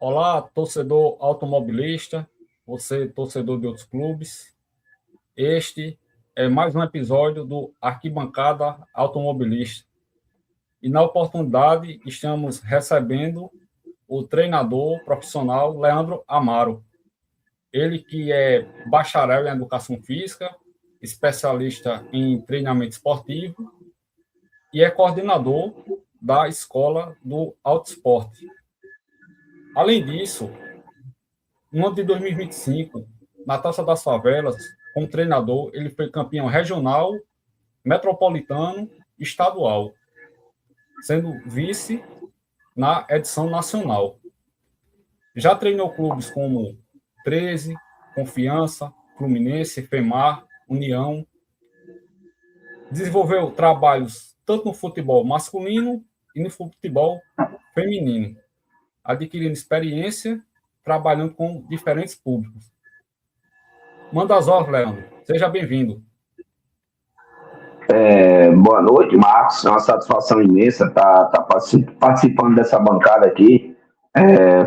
Olá, torcedor automobilista, você, torcedor de outros clubes. Este é mais um episódio do Arquibancada Automobilista. E na oportunidade estamos recebendo o treinador profissional Leandro Amaro. Ele que é bacharel em Educação Física, especialista em treinamento esportivo e é coordenador da Escola do Auto Esporte. Além disso, no ano de 2025, na Taça das Favelas, como treinador, ele foi campeão regional, metropolitano e estadual, sendo vice na edição nacional. Já treinou clubes como 13, Confiança, Fluminense, FEMAR, União. Desenvolveu trabalhos tanto no futebol masculino e no futebol feminino, adquirindo experiência trabalhando com diferentes públicos. Manda as ordens, Leandro. Seja bem-vindo. Boa noite, Marcos. É uma satisfação imensa estar participando dessa bancada aqui,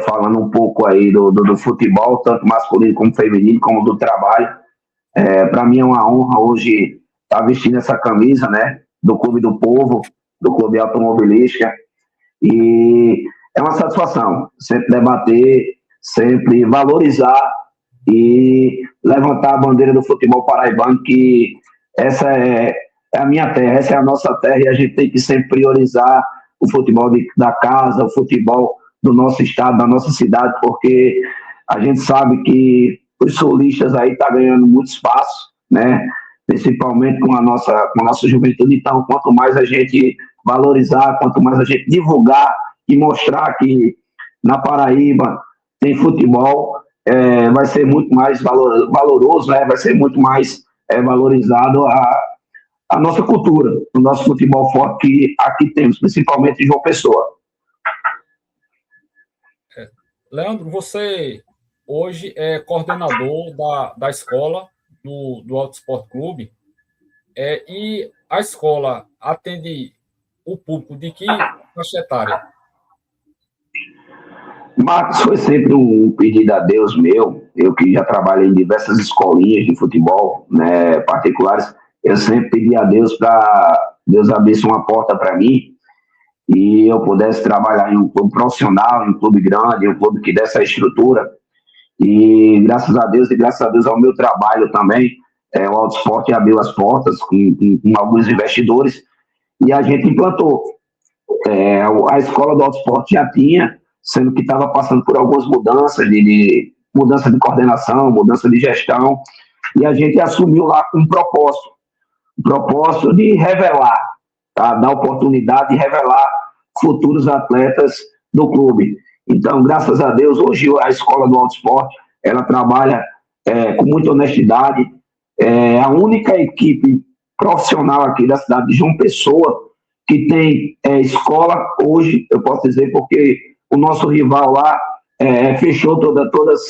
falando um pouco aí do futebol, tanto masculino como feminino, como do trabalho. Para mim é uma honra hoje estar vestindo essa camisa, né, do Clube do Povo, do Clube Automobilística, e é uma satisfação sempre debater, sempre valorizar e levantar a bandeira do futebol paraibano, que essa é a minha terra, essa é a nossa terra, e a gente tem que sempre priorizar o futebol da casa, o futebol do nosso estado, da nossa cidade, porque a gente sabe que os solistas aí estão ganhando muito espaço, né? Principalmente com a nossa juventude. Então, quanto mais a gente valorizar, quanto mais a gente divulgar e mostrar que na Paraíba tem futebol, vai ser muito mais valoroso, né? Vai ser muito mais valorizado a nossa cultura, o nosso futebol forte que aqui temos, principalmente em João Pessoa. Leandro, você hoje é coordenador da escola do Auto Esporte Clube, e a escola atende o público de que faixa etária? Marcos, foi sempre um pedido a Deus meu, eu que já trabalhei em diversas escolinhas de futebol, né, particulares, eu sempre pedi a Deus para Deus abrisse uma porta para mim e eu pudesse trabalhar em um clube profissional, em um clube grande, em um clube que desse a estrutura. E graças a Deus, e graças a Deus ao meu trabalho também, o Auto Esporte abriu as portas com alguns investidores e a gente implantou. A escola do Auto Esporte já tinha, sendo que estava passando por algumas mudanças, mudança de coordenação, mudança de gestão, e a gente assumiu lá um propósito de revelar, tá? Dar oportunidade de revelar futuros atletas do clube. Então, graças a Deus, hoje a escola do Auto Esporte, ela trabalha com muita honestidade, é a única equipe profissional aqui da cidade de João Pessoa que tem escola hoje, eu posso dizer, porque o nosso rival lá fechou todas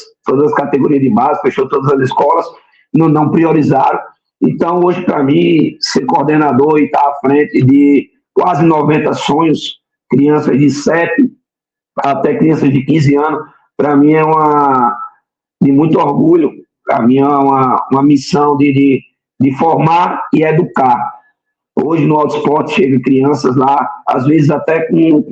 as categorias de base, fechou todas as escolas, não priorizaram. Então, hoje, para mim, ser coordenador e estar à frente de quase 90 sonhos, crianças de 7 até crianças de 15 anos, para mim é de muito orgulho, para mim é uma missão de formar e educar. Hoje no Auto Esporte chegam crianças lá, às vezes até com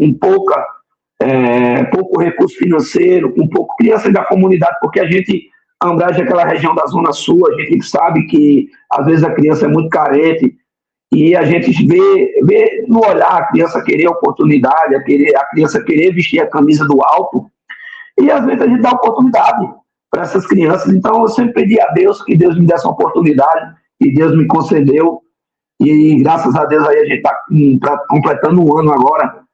pouco recurso financeiro, com pouco crianças da comunidade, porque a gente abrange aquela região da Zona Sul, a gente sabe que às vezes a criança é muito carente, e a gente vê no olhar a criança querer a oportunidade, a criança querer vestir a camisa do alto, e às vezes a gente dá oportunidade para essas crianças. Então eu sempre pedi a Deus que Deus me desse uma oportunidade, e Deus me concedeu, e graças a Deus aí a gente está completando um ano agora,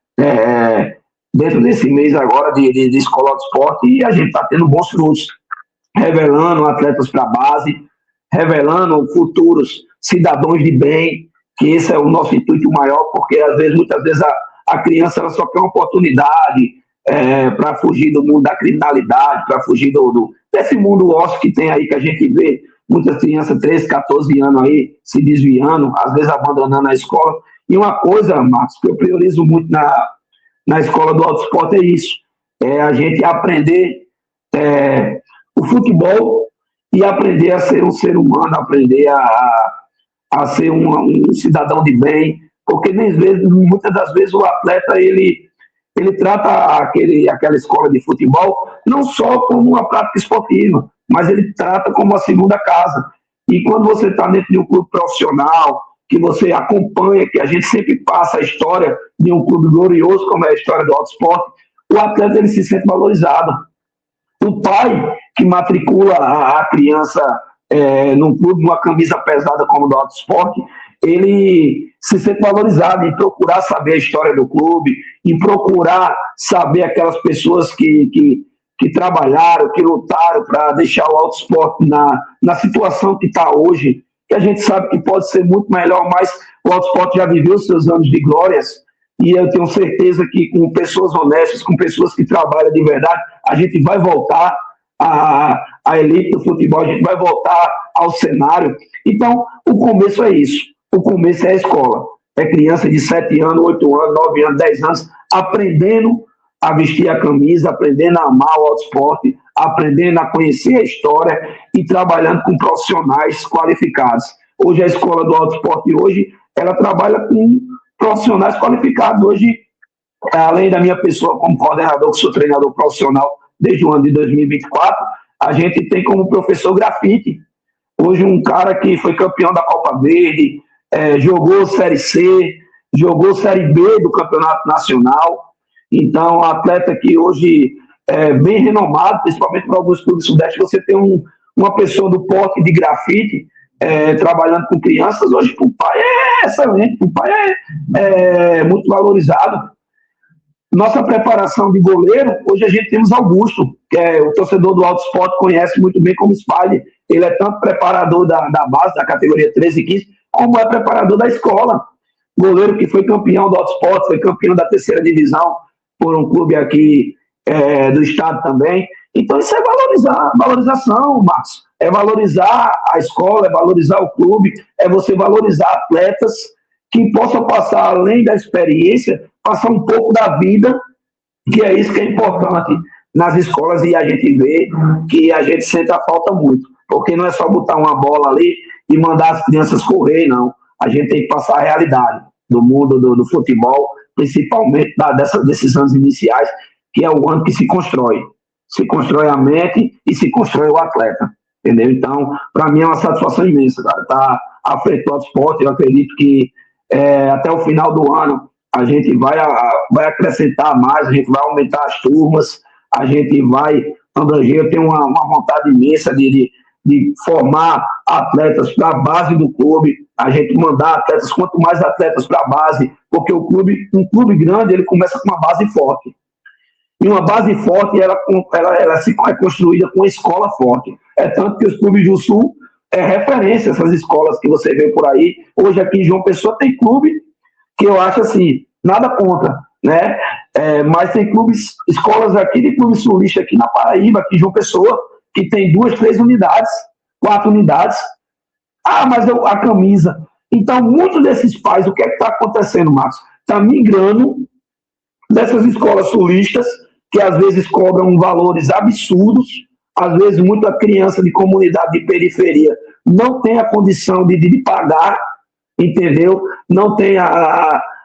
dentro desse mês agora de Escola de Esporte, e a gente está tendo bons frutos, revelando atletas para a base, revelando futuros cidadãos de bem, que esse é o nosso intuito maior, porque muitas vezes a criança ela só quer uma oportunidade para fugir do mundo da criminalidade, para fugir desse mundo ósseo que tem aí, que a gente vê muitas crianças, 13, 14 anos aí, se desviando, às vezes abandonando a escola. E uma coisa, Marcos, que eu priorizo muito na escola do Auto Esporte é isso, É a gente aprender o futebol e aprender a ser um ser humano, aprender a ser um cidadão de bem, porque muitas das vezes o atleta ele trata aquela escola de futebol não só como uma prática esportiva, mas ele trata como uma segunda casa. E quando você está dentro de um clube profissional, que você acompanha, que a gente sempre passa a história de um clube glorioso, como é a história do Alto Esporte, o atleta ele se sente valorizado. O pai que matricula a criança num clube, numa camisa pesada como o do Alto Esporte, ele se sente valorizado em procurar saber a história do clube, em procurar saber aquelas pessoas que trabalharam, que lutaram para deixar o Alto Esporte na situação que está hoje, que a gente sabe que pode ser muito melhor, mas o Alto Esporte já viveu seus anos de glórias, e eu tenho certeza que com pessoas honestas, com pessoas que trabalham de verdade, a gente vai voltar à elite do futebol, a gente vai voltar ao cenário. Então, o começo é isso. O começo é a escola. É criança de 7 anos, 8 anos, 9 anos, 10 anos, aprendendo a vestir a camisa, aprendendo a amar o Alto Esporte, aprendendo a conhecer a história e trabalhando com profissionais qualificados. Hoje a escola do Alto Esporte, ela trabalha com profissionais qualificados. Hoje, além da minha pessoa como coordenador, que sou treinador profissional desde o ano de 2024, a gente tem como professor grafite. Hoje um cara que foi campeão da Copa Verde, jogou Série C, jogou Série B do Campeonato Nacional. Então, atleta que hoje é bem renomado, principalmente para alguns clubes do Sudeste, você tem uma pessoa do porte de grafite trabalhando com crianças, hoje o pai é excelente, o pai é muito valorizado. Nossa preparação de goleiro, hoje a gente temos Augusto, que o torcedor do Alto Esporte conhece muito bem como Spider. Ele é tanto preparador da base, da categoria 13 e 15, como é preparador da escola. Goleiro que foi campeão do Alto Esporte, foi campeão da 3ª divisão por um clube aqui do estado também. Então isso é valorização, Marcos. É valorizar a escola, é valorizar o clube, é você valorizar atletas que possam passar, além da experiência, passar um pouco da vida, que é isso que é importante nas escolas, e a gente vê que a gente sente a falta muito, porque não é só botar uma bola ali e mandar as crianças correr, não. A gente tem que passar a realidade do mundo do futebol, principalmente desses anos iniciais, que é o ano que se constrói a mente e se constrói o atleta, entendeu? Então, para mim é uma satisfação imensa, cara, tá à frente do Alto Esporte. Eu acredito que até o final do ano a gente vai acrescentar mais, a gente vai aumentar as turmas, a gente vai abranger. Eu tenho uma vontade imensa de formar atletas para a base do clube, a gente mandar atletas, quanto mais atletas para a base, porque um clube grande, ele começa com uma base forte. E uma base forte, ela é construída com uma escola forte. É tanto que os clubes do Sul referência, essas escolas que você vê por aí. Hoje aqui em João Pessoa tem clube que eu acho assim, nada contra, né? Mas tem escolas aqui de clube sulista aqui na Paraíba, aqui em João Pessoa, que tem 2, 3 unidades, 4 unidades. Ah, mas a camisa. Então, muitos desses pais, o que é que está acontecendo, Marcos? Está migrando dessas escolas sulistas, que às vezes cobram valores absurdos, às vezes muita criança de comunidade de periferia não tem a condição de pagar, entendeu? Não tem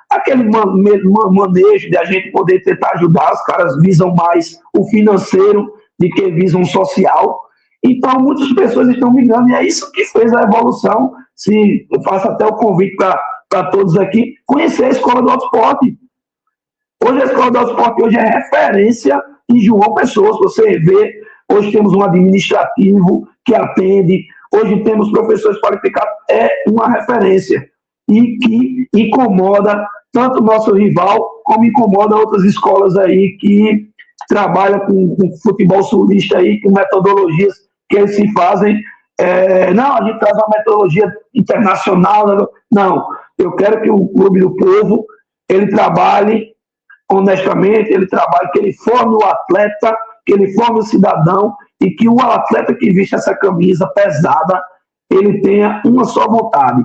aquele manejo de a gente poder tentar ajudar. Os caras visam mais o financeiro do que visam o social. Então, muitas pessoas estão migrando, e é isso que fez a evolução. Eu faço até o convite para todos aqui conhecer a Escola do Alto Esporte. Hoje a Escola do Alto Esporte hoje é referência em João Pessoa. Você vê, hoje temos um administrativo que atende, hoje temos professores qualificados, é uma referência. E que incomoda tanto o nosso rival, como incomoda outras escolas aí que trabalham com futebol sulista aí, com metodologias que eles se fazem. Não, a gente traz uma metodologia internacional. Não, eu quero que o Clube do Povo ele trabalhe honestamente, que ele forme o atleta, que ele forme o cidadão, e que o atleta que veste essa camisa pesada, ele tenha uma só vontade,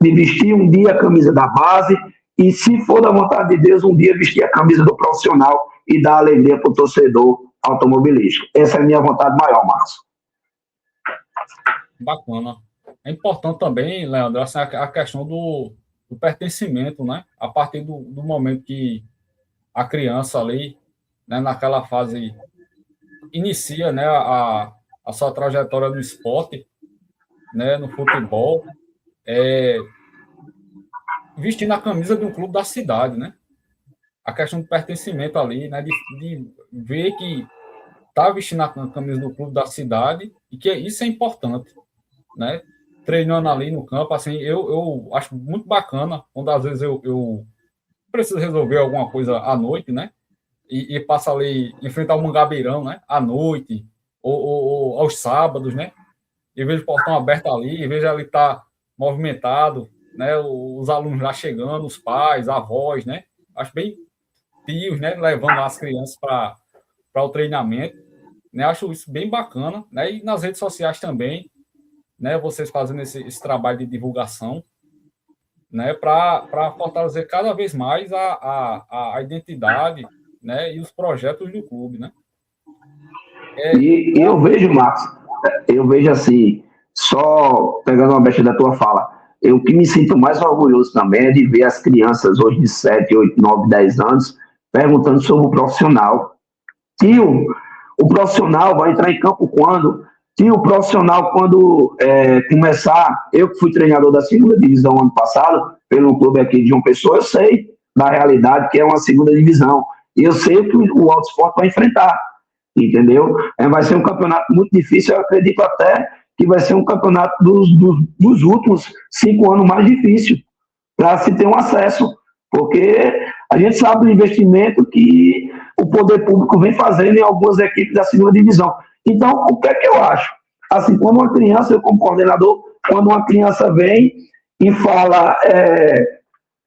de vestir um dia a camisa da base, e se for da vontade de Deus, um dia vestir a camisa do profissional, e dar alegria para o torcedor automobilístico. Essa é a minha vontade maior, Márcio. Bacana. É importante também, Leandro, assim, a questão do pertencimento, né? A partir do momento que a criança ali, né, naquela fase, inicia, né, a sua trajetória no esporte, né, no futebol, vestindo a camisa de um clube da cidade, né? A questão do pertencimento ali, né, de ver que está vestindo a camisa do clube da cidade e que isso é importante, né? Treinando ali no campo, assim, eu acho muito bacana quando às vezes eu preciso resolver alguma coisa à noite, né? E passa ali, enfrentar o Mangabeirão, né? À noite, ou aos sábados, né? E vejo o portão aberto ali, e vejo ali tá movimentado, né? Os alunos lá chegando, os pais, avós, né? Acho bem tios, né? Levando as crianças para o treinamento, né? Acho isso bem bacana, né? E nas redes sociais também, né? Vocês fazendo esse trabalho de divulgação, né? Para fortalecer cada vez mais a identidade, né? E os projetos do clube, né? E eu vejo, Marcos, eu vejo assim, só pegando uma brecha da tua fala, eu que me sinto mais orgulhoso também é de ver as crianças hoje de 7, 8, 9, 10 anos perguntando sobre o profissional. Tio, o profissional vai entrar em campo quando? Tio, o profissional quando começar, eu que fui treinador da segunda divisão ano passado, pelo clube aqui de João Pessoa, eu sei da realidade que é uma segunda divisão. E eu sei o que o Auto Esporte vai enfrentar, entendeu? Vai ser um campeonato muito difícil, eu acredito até que vai ser um campeonato dos últimos 5 anos mais difícil para se ter um acesso, porque a gente sabe do investimento que o poder público vem fazendo em algumas equipes da segunda divisão. Então, o que é que eu acho? Assim, quando uma criança, eu como coordenador, quando uma criança vem e fala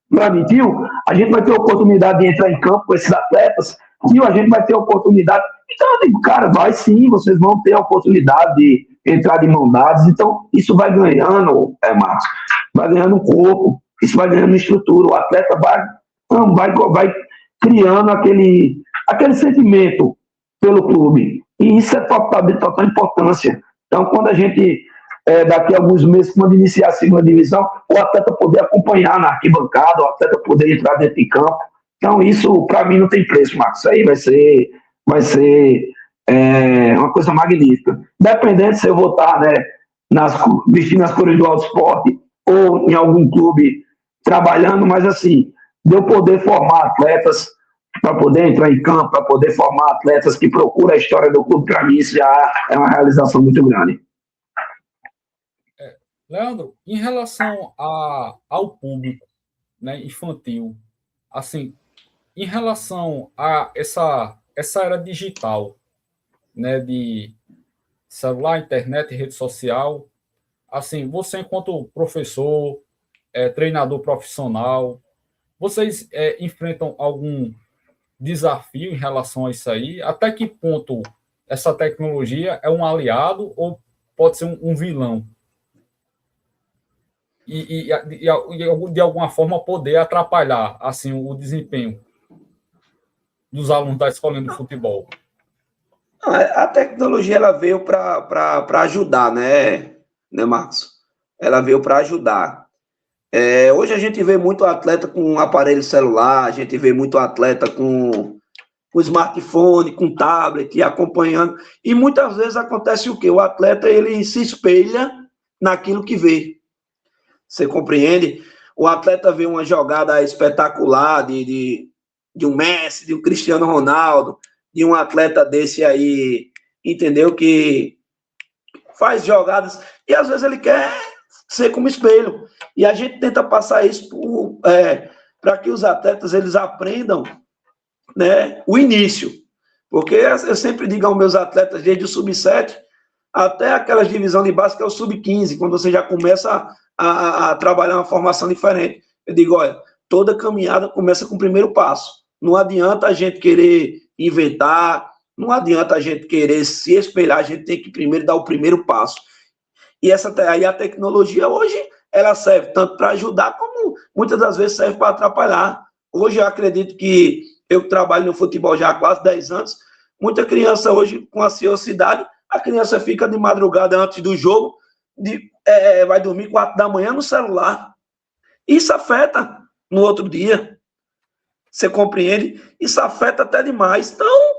para mim, tio, a gente vai ter oportunidade de entrar em campo com esses atletas, tio, a gente vai ter oportunidade. Então, eu digo, cara, vai sim, vocês vão ter a oportunidade de entrar de mão dadas. Então, isso vai ganhando, Marcos, vai ganhando corpo, isso vai ganhando estrutura, o atleta vai criando aquele sentimento pelo clube. E isso é de total importância. Então, quando a gente, daqui a alguns meses, quando iniciar a segunda divisão, o atleta poder acompanhar na arquibancada, o atleta poder entrar dentro de campo. Então, isso, para mim, não tem preço, Marcos. Isso aí vai ser uma coisa magnífica. Dependendo se eu vou estar, né, vestindo as cores do Auto Esporte ou em algum clube trabalhando, mas assim, de eu poder formar atletas para poder entrar em campo, para poder formar atletas que procuram a história do clube, para mim isso já é uma realização muito grande. Leandro, em relação ao público, né, infantil, assim, em relação a essa era digital, né, de celular, internet, rede social, assim, você enquanto professor, treinador profissional, vocês enfrentam algum desafio em relação a isso aí? Até que ponto essa tecnologia é um aliado ou pode ser um vilão? E de alguma forma poder atrapalhar assim o desempenho dos alunos da escolinha de futebol? A tecnologia ela veio para ajudar, né, Marcos? Ela veio para ajudar. Hoje a gente vê muito atleta com aparelho celular, a gente vê muito atleta com smartphone, com tablet, acompanhando. E muitas vezes acontece o quê? O atleta ele se espelha naquilo que vê. Você compreende? O atleta vê uma jogada espetacular de um Messi, de um Cristiano Ronaldo, de um atleta desse aí, entendeu? Que faz jogadas e às vezes ele quer ser como espelho. E a gente tenta passar isso para que os atletas eles aprendam, né, o início. Porque eu sempre digo aos meus atletas, desde o sub-7 até aquelas divisão de base que é o sub-15, quando você já começa a trabalhar uma formação diferente. Eu digo, olha, toda caminhada começa com o primeiro passo. Não adianta a gente querer inventar, não adianta a gente querer se espelhar, a gente tem que primeiro dar o primeiro passo. E aí a tecnologia hoje, ela serve tanto para ajudar, como muitas das vezes serve para atrapalhar. Hoje eu acredito que eu que trabalho no futebol já há quase 10 anos, muita criança hoje com ansiosidade, a criança fica de madrugada antes do jogo, vai dormir 4 da manhã no celular. Isso afeta no outro dia. Você compreende? Isso afeta até demais. Então,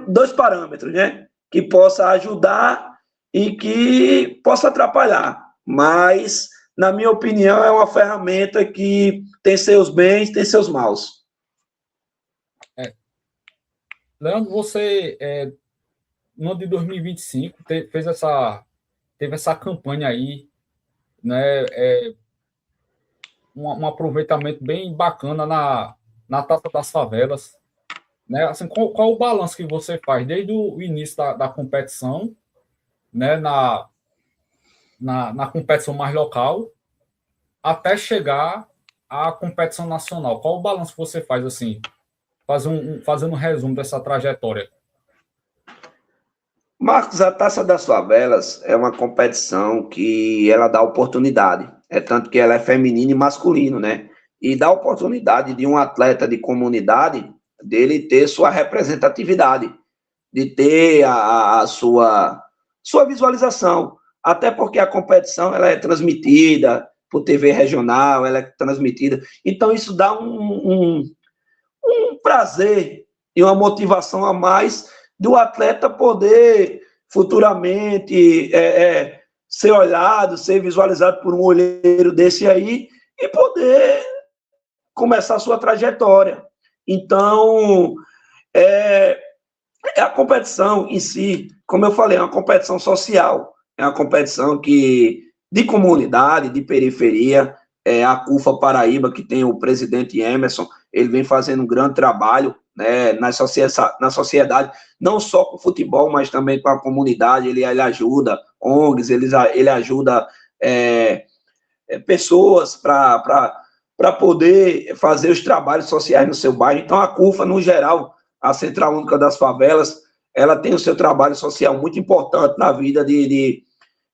dois parâmetros, né? Que possa ajudar e que possa atrapalhar. Mas, na minha opinião, é uma ferramenta que tem seus bens, tem seus maus. Leandro, você, no ano de 2025, teve essa campanha aí, né? Um aproveitamento bem bacana na Taça das Favelas. Né? Assim, qual o balanço que você faz desde o início da competição, né? na competição mais local, até chegar à competição nacional? Qual o balanço que você faz, assim, fazendo um resumo dessa trajetória? Marcos, a Taça das Favelas é uma competição que ela dá oportunidade. É tanto que ela é feminino e masculino, né? E dá oportunidade de um atleta de comunidade dele ter sua representatividade, de ter a sua visualização. Até porque a competição ela é transmitida por TV regional, ela é transmitida. Então, isso dá um prazer e uma motivação a mais do atleta poder futuramente ser olhado, ser visualizado por um olheiro desse aí e poder começar a sua trajetória. Então, a competição em si, como eu falei, é uma competição social, é uma competição de comunidade, de periferia. A CUFA Paraíba, que tem o presidente Emerson, ele vem fazendo um grande trabalho, né, na sociedade, não só com o futebol, mas também com a comunidade. Ele ajuda ONGs, ele ajuda pessoas para poder fazer os trabalhos sociais no seu bairro. Então, a CUFA, no geral, a Central Única das Favelas, ela tem o seu trabalho social muito importante na vida de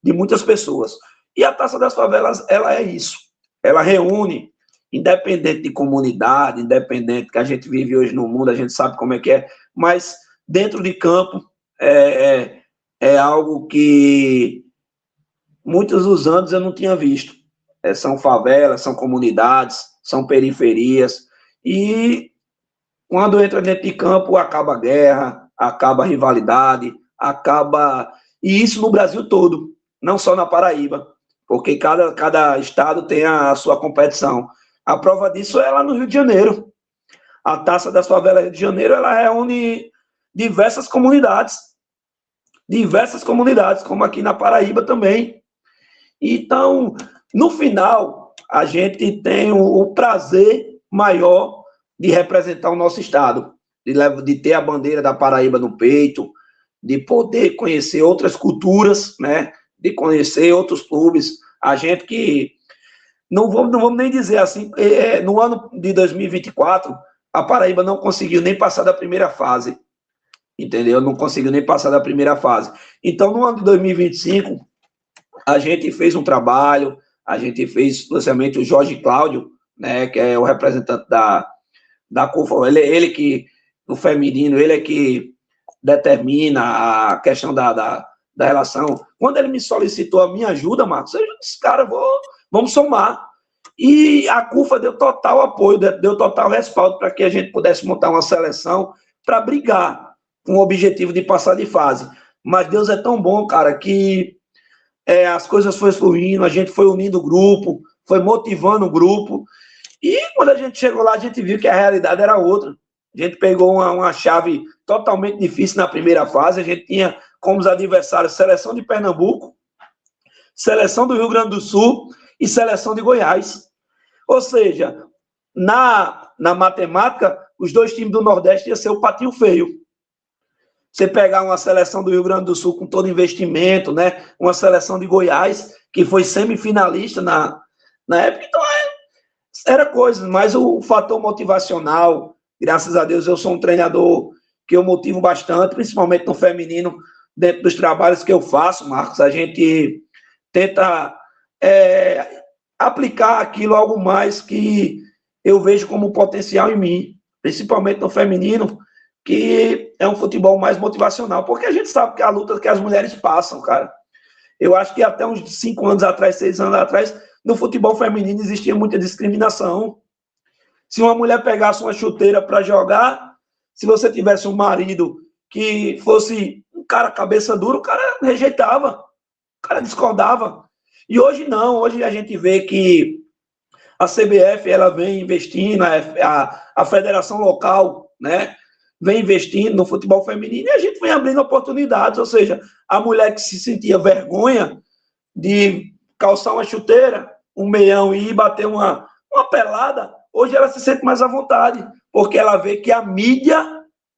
muitas pessoas. E a Taça das Favelas, ela é isso. Ela reúne, independente de comunidade, independente que a gente vive hoje no mundo, a gente sabe como é que é, mas dentro de campo é algo que muitos dos anos eu não tinha visto. São favelas, são comunidades, são periferias, e quando entra dentro de campo, acaba a guerra, acaba a rivalidade, e isso no Brasil todo, não só na Paraíba, porque cada estado tem a sua competição. A prova disso é lá no Rio de Janeiro. A Taça das Favelas Rio de Janeiro, ela reúne diversas comunidades, como aqui na Paraíba também. Então, no final, a gente tem o prazer maior de representar o nosso estado, de ter a bandeira da Paraíba no peito, de poder conhecer outras culturas, né? De conhecer outros clubes. A gente que, não vamos nem dizer assim, no ano de 2024, a Paraíba não conseguiu nem passar da primeira fase, entendeu? Não conseguiu nem passar da primeira fase. Então, no ano de 2025, a gente fez um trabalho, a gente fez especialmente o Jorge Cláudio, né, que é o representante da CUFA, ele que, no feminino, ele é que determina a questão da relação. Quando ele me solicitou a minha ajuda, Marcos, eu disse, cara, vamos somar. E a CUFA deu total apoio, deu total respaldo para que a gente pudesse montar uma seleção para brigar com o objetivo de passar de fase. Mas Deus é tão bom, cara, que as coisas foram fluindo, a gente foi unindo o grupo, foi motivando o grupo, e quando a gente chegou lá, a gente viu que a realidade era outra. A gente pegou uma chave totalmente difícil na primeira fase. A gente tinha como os adversários Seleção de Pernambuco, Seleção do Rio Grande do Sul e Seleção de Goiás. Ou seja, na matemática, os dois times do Nordeste iam ser o patinho feio. Você pegar uma seleção do Rio Grande do Sul com todo investimento, né? Uma seleção de Goiás, que foi semifinalista na época, então era coisa, mas o fator motivacional, graças a Deus, eu sou um treinador que eu motivo bastante, principalmente no feminino, dentro dos trabalhos que eu faço, Marcos. A gente tenta aplicar aquilo, algo mais que eu vejo como potencial em mim, principalmente no feminino, que é um futebol mais motivacional, porque a gente sabe que a luta que as mulheres passam, cara. Eu acho que até uns 5 anos atrás, 6 anos atrás, no futebol feminino existia muita discriminação. Se uma mulher pegasse uma chuteira para jogar, se você tivesse um marido que fosse um cara cabeça dura, o cara rejeitava, o cara discordava. E hoje não, hoje a gente vê que a CBF ela vem investindo, a federação local, né, vem investindo no futebol feminino e a gente vem abrindo oportunidades, ou seja, a mulher que se sentia vergonha de calçar uma chuteira, um meião e ir bater uma pelada, hoje ela se sente mais à vontade, porque ela vê que a mídia,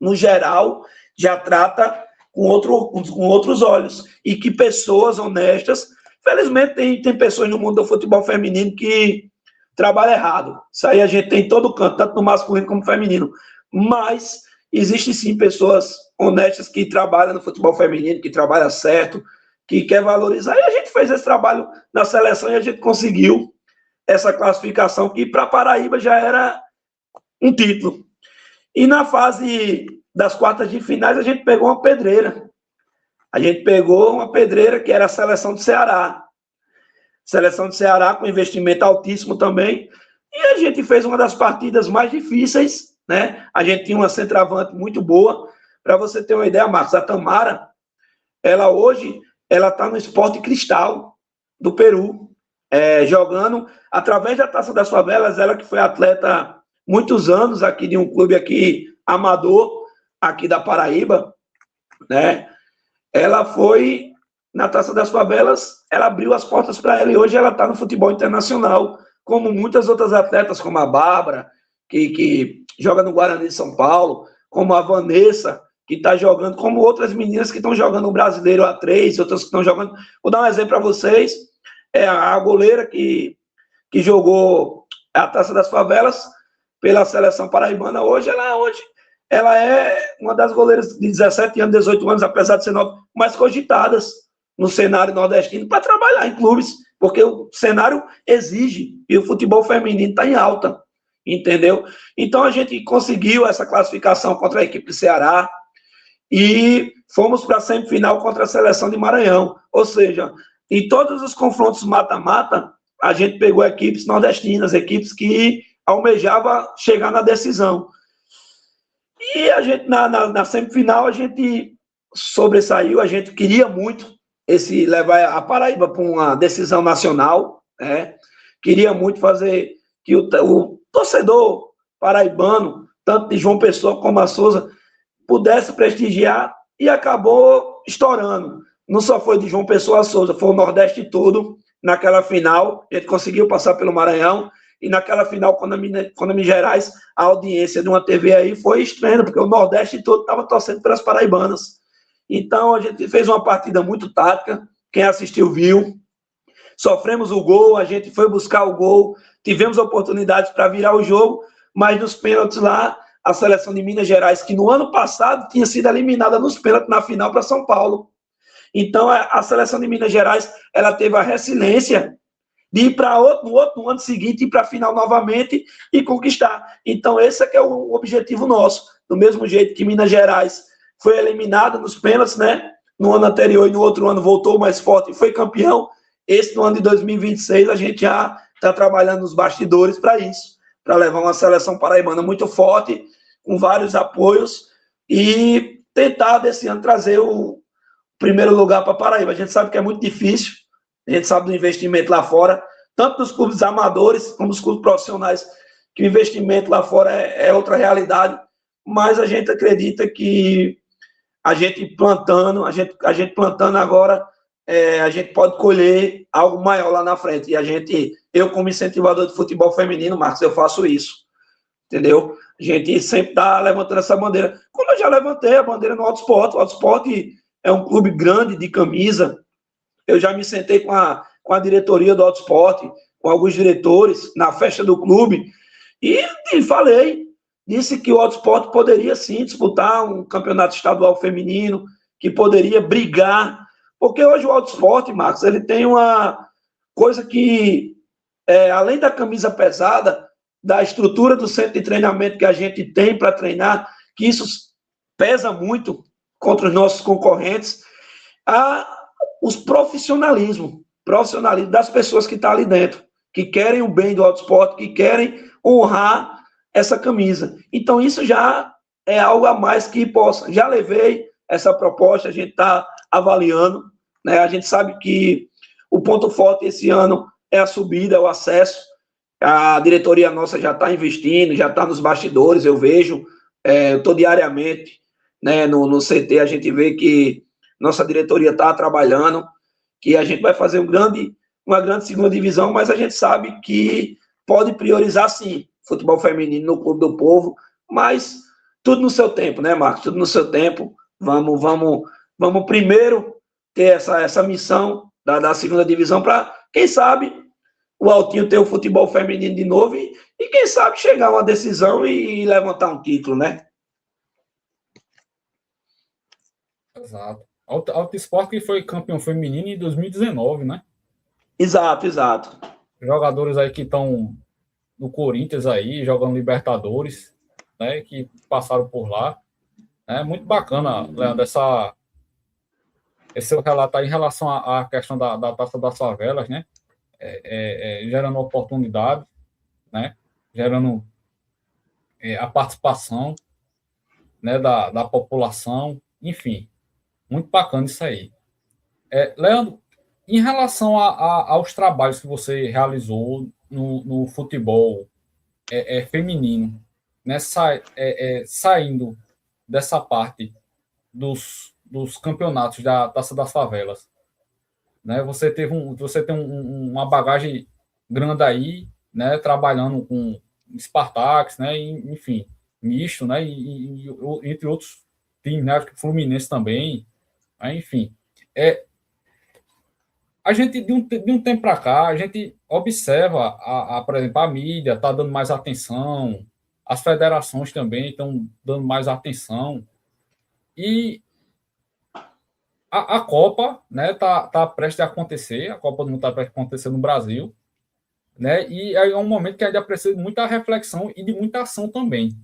no geral, já trata com outros olhos, e que pessoas honestas, felizmente tem pessoas no mundo do futebol feminino que trabalham errado, isso aí a gente tem em todo canto, tanto no masculino como no feminino, mas existem sim pessoas honestas que trabalham no futebol feminino, que trabalham certo, que quer valorizar, e a gente fez esse trabalho na seleção e a gente conseguiu essa classificação, que para Paraíba já era um título. E na fase das quartas de finais, a gente pegou uma pedreira. A gente pegou uma pedreira que era a seleção do Ceará. Seleção do Ceará com investimento altíssimo também. E a gente fez uma das partidas mais difíceis, né? A gente tinha uma centroavante muito boa. Para você ter uma ideia, Marcos, a Tamara, ela hoje está no Sport Cristal do Peru, jogando através da Taça das Favelas, ela que foi atleta muitos anos aqui de um clube aqui amador, aqui da Paraíba, né? Ela foi na Taça das Favelas, ela abriu as portas para ela e hoje ela está no futebol internacional, como muitas outras atletas, como a Bárbara, que joga no Guarani de São Paulo, como a Vanessa, que está jogando, como outras meninas que estão jogando no Brasileiro A3, outras que estão jogando. Vou dar um exemplo para vocês. A goleira que jogou a Taça das Favelas pela seleção paraibana, hoje ela é uma das goleiras de 17 anos, 18 anos, apesar de ser nova, mais cogitadas no cenário nordestino para trabalhar em clubes, porque o cenário exige e o futebol feminino está em alta, entendeu? Então a gente conseguiu essa classificação contra a equipe do Ceará e fomos para a semifinal contra a seleção de Maranhão, ou seja, em todos os confrontos mata-mata, a gente pegou equipes nordestinas, equipes que almejavam chegar na decisão. E a gente, na semifinal, a gente sobressaiu, a gente queria muito levar a Paraíba para uma decisão nacional, né? Queria muito fazer que o torcedor paraibano, tanto de João Pessoa como a Souza, pudesse prestigiar e acabou estourando. Não só foi de João Pessoa a Souza, foi o Nordeste todo. Naquela final, a gente conseguiu passar pelo Maranhão, e naquela final, quando a Minas Gerais, a audiência de uma TV aí foi estranha, porque o Nordeste todo estava torcendo pelas paraibanas. Então, a gente fez uma partida muito tática, quem assistiu viu, sofremos o gol, a gente foi buscar o gol, tivemos oportunidades para virar o jogo, mas nos pênaltis lá, a seleção de Minas Gerais, que no ano passado tinha sido eliminada nos pênaltis na final para São Paulo. Então, a seleção de Minas Gerais, ela teve a resiliência de ir para no ano seguinte, ir para a final novamente e conquistar. Então, esse é que é o objetivo nosso. Do mesmo jeito que Minas Gerais foi eliminada nos pênaltis, né? No ano anterior e no outro ano voltou mais forte e foi campeão. Esse, no ano de 2026, a gente já está trabalhando nos bastidores para isso, para levar uma seleção paraibana muito forte, com vários apoios e tentar, desse ano, trazer o primeiro lugar para Paraíba. A gente sabe que é muito difícil, a gente sabe do investimento lá fora, tanto dos clubes amadores como dos clubes profissionais, que o investimento lá fora é outra realidade, mas a gente acredita que a gente plantando agora, a gente pode colher algo maior lá na frente. E eu como incentivador de futebol feminino, Marcos, eu faço isso, entendeu? A gente sempre está levantando essa bandeira. Como eu já levantei a bandeira no Autosport, o Autosport é um clube grande de camisa. Eu já me sentei com a diretoria do Autosport, com alguns diretores, na festa do clube, e disse que o Autosport poderia sim disputar um campeonato estadual feminino, que poderia brigar, porque hoje o Autosport, Marcos, ele tem uma coisa que, além da camisa pesada, da estrutura do centro de treinamento que a gente tem para treinar, que isso pesa muito contra os nossos concorrentes, os profissionalismo das pessoas que estão ali dentro, que querem o bem do autoesporte, que querem honrar essa camisa. Então, isso já é algo a mais que possa. Já levei essa proposta, a gente está avaliando, né? A gente sabe que o ponto forte esse ano é a subida, é o acesso. A diretoria nossa já está investindo, já está nos bastidores, eu vejo, eu estou diariamente, né, no CT, a gente vê que nossa diretoria está trabalhando, que a gente vai fazer uma grande segunda divisão, mas a gente sabe que pode priorizar, sim, futebol feminino no Clube do Povo, mas tudo no seu tempo, né, Marcos? Tudo no seu tempo. Vamos primeiro ter essa missão da segunda divisão para, quem sabe, o Altinho ter o futebol feminino de novo e quem sabe, chegar a uma decisão e levantar um título, né? Exato. Alto Esporte que foi campeão feminino em 2019, né? Exato. Jogadores aí que estão no Corinthians aí, jogando Libertadores, né? Que passaram por lá. É muito bacana, Leandro, esse seu relato aí em relação à questão da Taça das Favelas, né? Gerando oportunidade, né? Gerando a participação, né? da população, enfim. Muito bacana isso aí. Leandro, em relação aos trabalhos que você realizou no futebol feminino, né, saindo dessa parte dos campeonatos da Taça das Favelas, né, você tem uma bagagem grande aí, né, trabalhando com Spartak, né, enfim, misto, né, e entre outros times, né, Fluminense também. Enfim, a gente, de um tempo para cá, a gente observa, por exemplo, a mídia está dando mais atenção, as federações também estão dando mais atenção, e a Copa, né, tá prestes a acontecer, a Copa do Mundo está prestes a acontecer no Brasil, né, e é um momento que a gente precisa de muita reflexão e de muita ação também,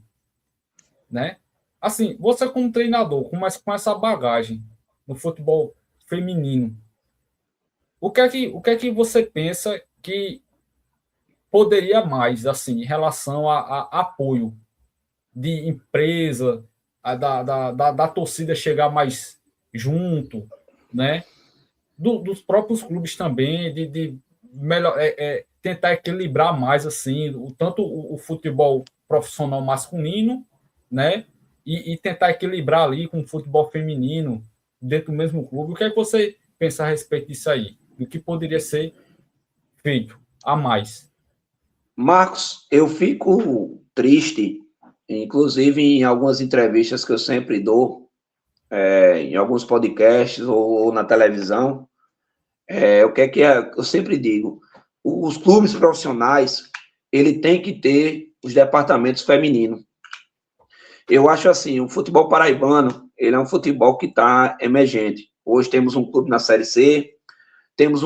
né? Assim, você como treinador, com essa bagagem no futebol feminino, o que é que você pensa que poderia mais, assim, em relação a apoio de empresa, da torcida chegar mais junto, né? Dos próprios clubes também, de melhor, tentar equilibrar mais, assim, tanto o futebol profissional masculino, né? E tentar equilibrar ali com o futebol feminino dentro do mesmo clube. O que é que você pensa a respeito disso aí? Do que poderia ser feito a mais? Marcos, eu fico triste, inclusive em algumas entrevistas que eu sempre dou, em alguns podcasts ou na televisão, o que eu sempre digo, os clubes profissionais, ele tem que ter os departamentos femininos. Eu acho assim, o futebol paraibano, ele é um futebol que está emergente. Hoje temos um clube na Série C, temos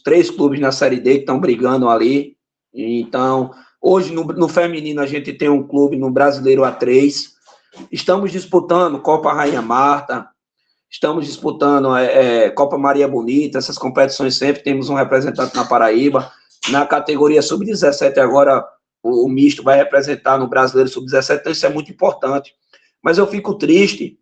3 clubes na Série D que estão brigando ali. Então, hoje no feminino a gente tem um clube no Brasileiro A3. Estamos disputando Copa Rainha Marta, estamos disputando Copa Maria Bonita, essas competições sempre temos um representante na Paraíba. Na categoria Sub-17 agora o misto vai representar no Brasileiro Sub-17, então isso é muito importante. Mas eu fico triste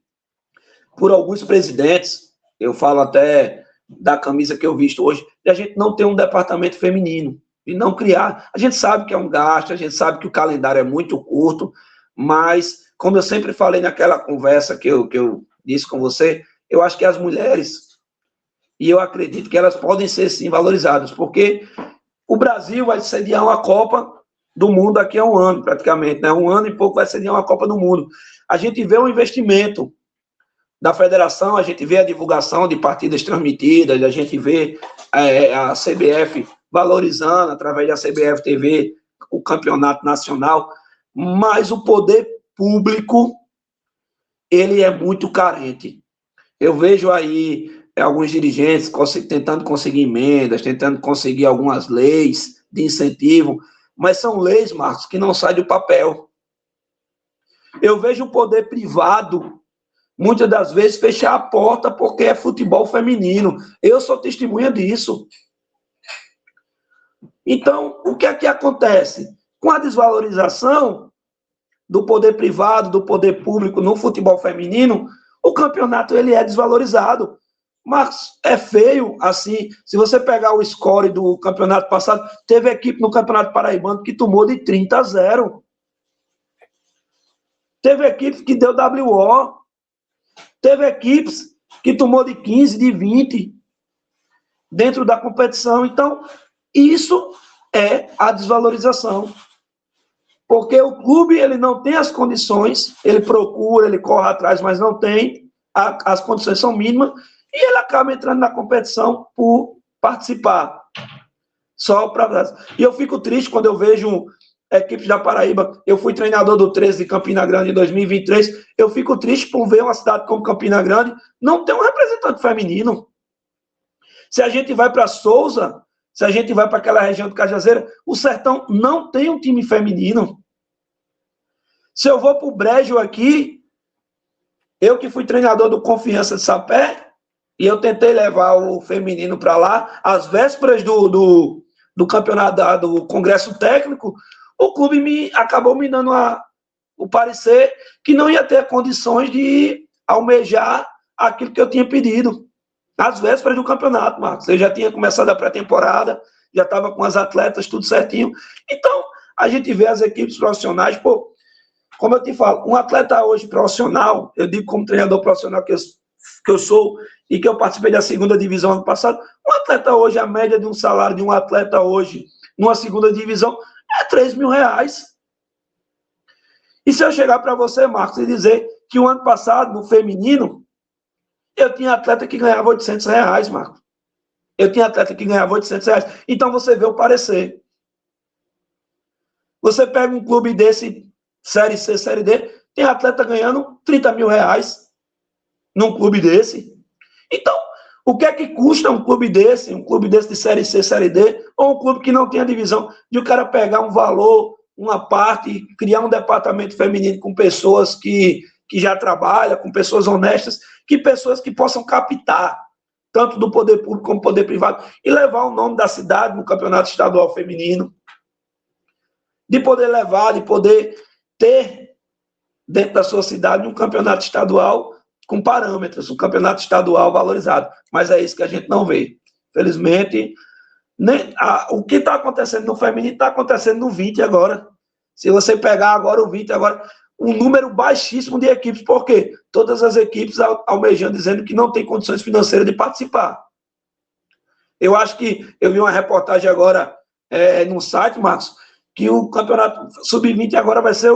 por alguns presidentes, eu falo até da camisa que eu visto hoje, de a gente não ter um departamento feminino, e não criar. A gente sabe que é um gasto, a gente sabe que o calendário é muito curto, mas, como eu sempre falei naquela conversa que eu disse com você, eu acho que as mulheres, e eu acredito que elas podem ser, sim, valorizadas, porque o Brasil vai sediar uma Copa do Mundo daqui a um ano, praticamente, né? Um ano e pouco vai sediar uma Copa do Mundo. A gente vê o investimento da federação, a gente vê a divulgação de partidas transmitidas, a gente vê a CBF valorizando, através da CBF TV, o campeonato nacional, mas o poder público, ele é muito carente. Eu vejo aí alguns dirigentes tentando conseguir emendas, tentando conseguir algumas leis de incentivo, mas são leis, Marcos, que não saem do papel. Eu vejo o poder privado, muitas das vezes, fechar a porta porque é futebol feminino. Eu sou testemunha disso. Então, o que é que acontece? Com a desvalorização do poder privado, do poder público no futebol feminino, o campeonato ele é desvalorizado. Mas é feio, assim, se você pegar o score do campeonato passado, teve equipe no Campeonato Paraibano que tomou de 30-0. Teve equipe que deu WO. Teve equipes que tomou de 15, de 20 dentro da competição. Então, isso é a desvalorização. Porque o clube ele não tem as condições, ele procura, ele corre atrás, mas não tem, as condições são mínimas, e ele acaba entrando na competição por participar. Só para. E eu fico triste quando eu vejo equipes da Paraíba. Eu fui treinador do 13 de Campina Grande em 2023. Eu fico triste por ver uma cidade como Campina Grande não ter um representante feminino. Se a gente vai para Souza, se a gente vai para aquela região do Cajazeira, o Sertão não tem um time feminino. Se eu vou para o Brejo aqui, eu que fui treinador do Confiança de Sapé, e eu tentei levar o feminino para lá, às vésperas do campeonato, do Congresso Técnico, o clube acabou me dando o parecer que não ia ter condições de almejar aquilo que eu tinha pedido. Às vésperas do campeonato, Marcos. Eu já tinha começado a pré-temporada, já estava com as atletas, tudo certinho. Então, a gente vê as equipes profissionais, pô, como eu te falo, um atleta hoje profissional, eu digo como treinador profissional que eu sou e que eu participei da segunda divisão ano passado, um atleta hoje, a média de um salário de um atleta hoje, numa segunda divisão, é R$3.000. E se eu chegar para você, Marcos, e dizer que o ano passado, no feminino, eu tinha atleta que ganhava R$800, Marcos. Eu tinha atleta que ganhava R$800. Então você vê o parecer. Você pega um clube desse, Série C, Série D, tem atleta ganhando R$30.000 num clube desse. Então, o que é que custa um clube desse de Série C, Série D, ou um clube que não tem a divisão, de o cara pegar um valor, uma parte, criar um departamento feminino com pessoas que já trabalham, com pessoas honestas, pessoas que possam captar, tanto do poder público como do poder privado, e levar o nome da cidade no campeonato estadual feminino, de poder levar, de poder ter dentro da sua cidade um campeonato estadual com parâmetros, um campeonato estadual valorizado. Mas é isso que a gente não vê. Felizmente, o que está acontecendo no feminino está acontecendo no 20 agora. Se você pegar agora o 20, agora, um número baixíssimo de equipes, porque todas as equipes almejando, dizendo que não tem condições financeiras de participar. Eu acho que eu vi uma reportagem agora no site, Marcos, que o campeonato sub-20 agora vai ser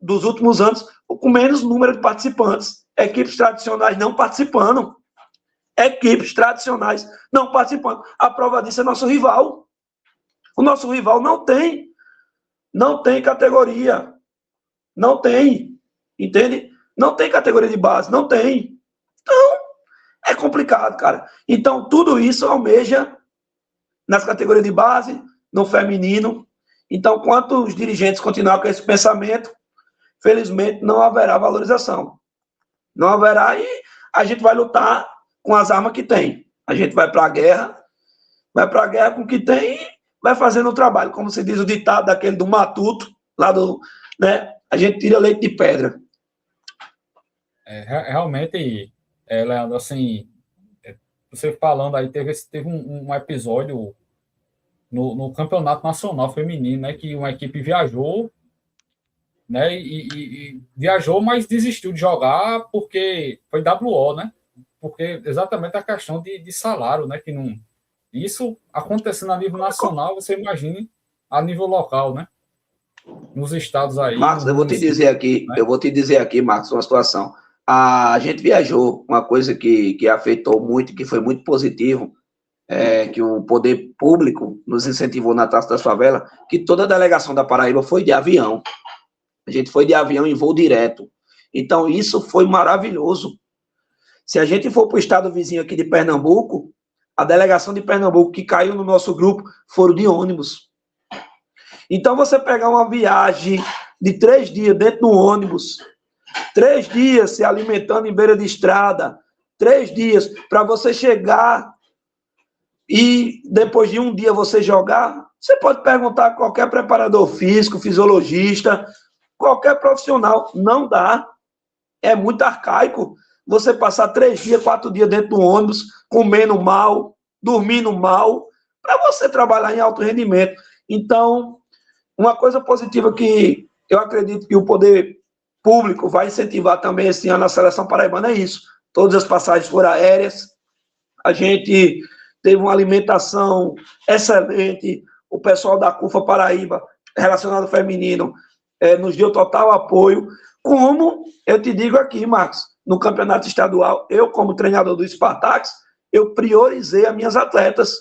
dos últimos anos com menos número de participantes. Equipes tradicionais não participando. Equipes tradicionais não participando. A prova disso é nosso rival. O nosso rival não tem categoria. Não tem. Entende? Não tem categoria de base. Não tem. Então, é complicado, cara. Então, tudo isso almeja nas categorias de base, no feminino. Então, enquanto os dirigentes continuarem com esse pensamento, felizmente não haverá valorização. Não haverá, e a gente vai lutar com as armas que tem. A gente vai para a guerra com o que tem e vai fazendo o trabalho. Como se diz o ditado daquele do Matuto, lá né? A gente tira leite de pedra. Realmente, Leandro, assim, você falando aí, teve um episódio no Campeonato Nacional Feminino, né, que uma equipe viajou, né, e viajou, mas desistiu de jogar porque foi WO, né, porque exatamente a questão de salário, né, que não... Isso acontecendo a nível nacional, você imagine a nível local, né, nos estados aí. Marcos, eu vou te dizer aqui, Marcos, uma situação. A gente viajou, uma coisa que afetou muito, que foi muito positivo, que o poder público nos incentivou na Taça das Favelas, que toda a delegação da Paraíba foi de avião. A gente foi de avião em voo direto. Então, isso foi maravilhoso. Se a gente for para o estado vizinho aqui de Pernambuco, a delegação de Pernambuco que caiu no nosso grupo foram de ônibus. Então, você pegar uma viagem de 3 dias dentro do ônibus, 3 dias se alimentando em beira de estrada, 3 dias para você chegar e depois de um dia você jogar, você pode perguntar a qualquer preparador físico, fisiologista, qualquer profissional, não dá. É muito arcaico você passar 3 dias, 4 dias dentro do ônibus, comendo mal, dormindo mal, para você trabalhar em alto rendimento. Então, uma coisa positiva que eu acredito que o poder público vai incentivar também esse ano na seleção paraibana é isso. Todas as passagens foram aéreas, a gente teve uma alimentação excelente, o pessoal da CUFA Paraíba, relacionado ao feminino, nos deu total apoio, como eu te digo aqui, Marcos, no campeonato estadual, eu como treinador do Spartax, eu priorizei as minhas atletas.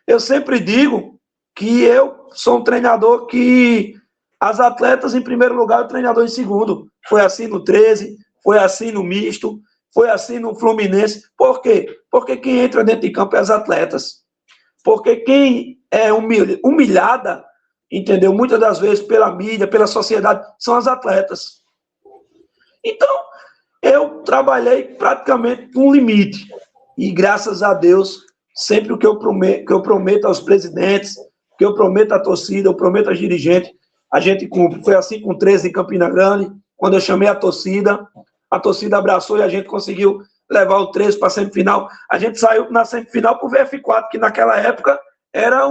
Eu sempre digo que eu sou um treinador que as atletas em primeiro lugar e o treinador em segundo. Foi assim no 13, foi assim no misto, foi assim no Fluminense. Por quê? Porque quem entra dentro de campo é as atletas. Porque quem é humilhada, entendeu? Muitas das vezes pela mídia, pela sociedade, são as atletas. Então, eu trabalhei praticamente com um limite. E graças a Deus, sempre o que eu prometo aos presidentes, que eu prometo à torcida, eu prometo aos dirigentes, a gente cumpre. Foi assim com o 13 em Campina Grande, quando eu chamei a torcida abraçou e a gente conseguiu levar o 13 para a semifinal. A gente saiu na semifinal para o VF4, que naquela época era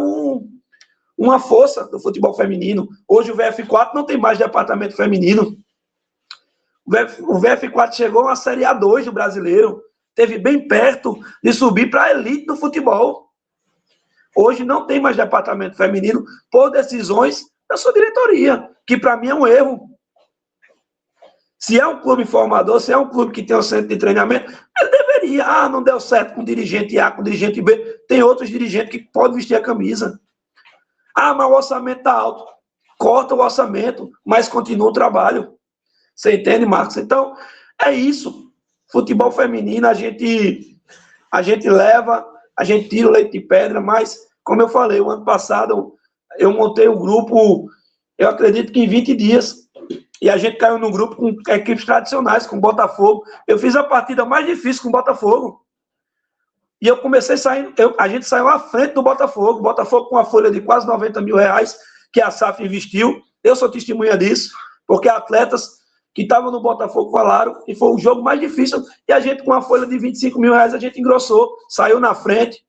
uma força do futebol feminino. Hoje o VF4 não tem mais departamento feminino. O VF4 chegou à Série A2 do brasileiro, teve bem perto de subir para a elite do futebol. Hoje não tem mais departamento feminino por decisões da sua diretoria, que para mim é um erro. Se é um clube formador, se é um clube que tem um centro de treinamento, ele deveria. Não deu certo com dirigente A, com dirigente B. Tem outros dirigentes que podem vestir a camisa. Mas o orçamento está alto. Corta o orçamento, mas continua o trabalho. Você entende, Marcos? Então, é isso. Futebol feminino, a gente leva, a gente tira o leite de pedra, mas, como eu falei, o ano passado eu montei um grupo, eu acredito que em 20 dias, e a gente caiu num grupo com equipes tradicionais, com Botafogo. Eu fiz a partida mais difícil com o Botafogo. E eu comecei saindo, a gente saiu à frente do Botafogo. O Botafogo com uma folha de quase 90 mil reais, que a SAF investiu. Eu sou testemunha disso, porque atletas que estavam no Botafogo falaram, e foi o jogo mais difícil. E a gente, com uma folha de 25 mil reais, a gente engrossou, saiu na frente.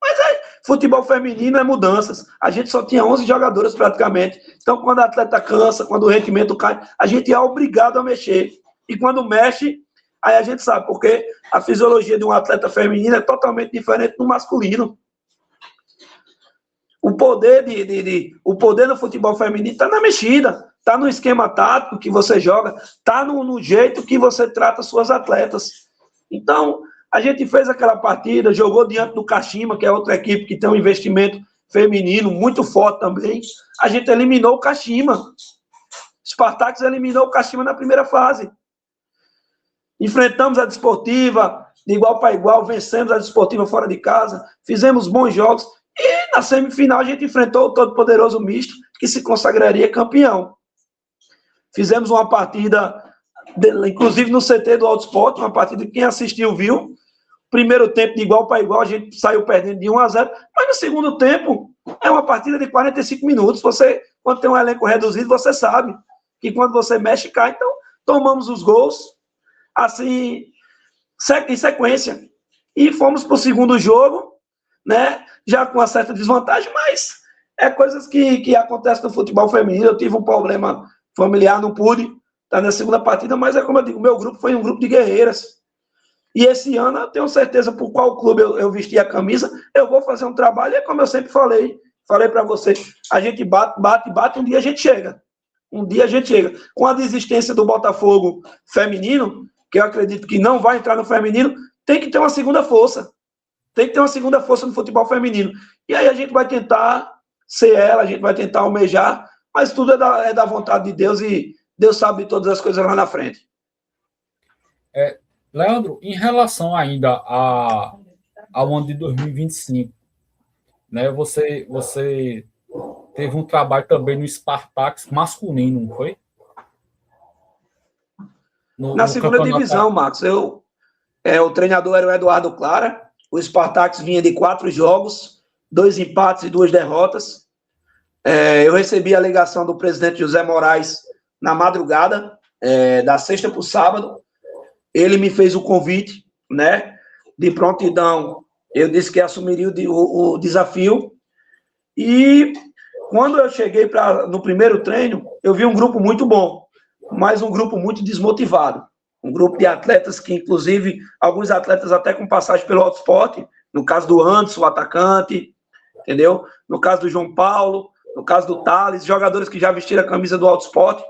Mas futebol feminino é mudanças. A gente só tinha 11 jogadoras praticamente. Então, quando a atleta cansa, quando o rendimento cai, a gente é obrigado a mexer. E quando mexe, aí a gente sabe, porque a fisiologia de um atleta feminino é totalmente diferente do masculino. O poder no futebol feminino está na mexida, está no esquema tático que você joga, está no jeito que você trata suas atletas. Então, a gente fez aquela partida, jogou diante do Kashima, que é outra equipe que tem um investimento feminino muito forte também. A gente eliminou o Kashima. Spartax eliminou o Kashima na primeira fase. Enfrentamos a Desportiva de igual para igual, vencemos a Desportiva fora de casa, fizemos bons jogos. E na semifinal a gente enfrentou o todo-poderoso misto, que se consagraria campeão. Fizemos uma partida, inclusive no CT do Alto Esporte, uma partida que quem assistiu viu. Primeiro tempo de igual para igual, a gente saiu perdendo de 1-0, mas no segundo tempo é uma partida de 45 minutos. Você, quando tem um elenco reduzido, você sabe que quando você mexe, cai. Então, tomamos os gols, assim, em sequência. E fomos para o segundo jogo, né, já com uma certa desvantagem, mas é coisas que acontecem no futebol feminino. Eu tive um problema familiar, não pude estar na segunda partida, mas é como eu digo, meu grupo foi um grupo de guerreiras. E esse ano, eu tenho certeza por qual clube eu vesti a camisa, eu vou fazer um trabalho, é como eu sempre falei para vocês, a gente bate, um dia a gente chega. Um dia a gente chega. Com a desistência do Botafogo feminino, que eu acredito que não vai entrar no feminino, tem que ter uma segunda força. Tem que ter uma segunda força no futebol feminino. E aí a gente vai tentar ser ela, a gente vai tentar almejar, mas tudo é da vontade de Deus e Deus sabe de todas as coisas lá na frente. Leandro, em relação ainda ao ano de 2025, né, você teve um trabalho também no Spartak masculino, não foi? Na segunda divisão, Marcos. O treinador era o Eduardo Clara. O Spartak vinha de 4 jogos, 2 empates e 2 derrotas. Eu recebi a ligação do presidente José Moraes na madrugada, da sexta para o sábado. Ele me fez o convite, né? De prontidão, eu disse que assumiria o desafio. E quando eu cheguei no primeiro treino, eu vi um grupo muito bom, mas um grupo muito desmotivado. Um grupo de atletas que, inclusive, alguns atletas até com passagem pelo Alto Esporte, no caso do Anderson, o atacante, entendeu? No caso do João Paulo, no caso do Thales, jogadores que já vestiram a camisa do Alto Esporte.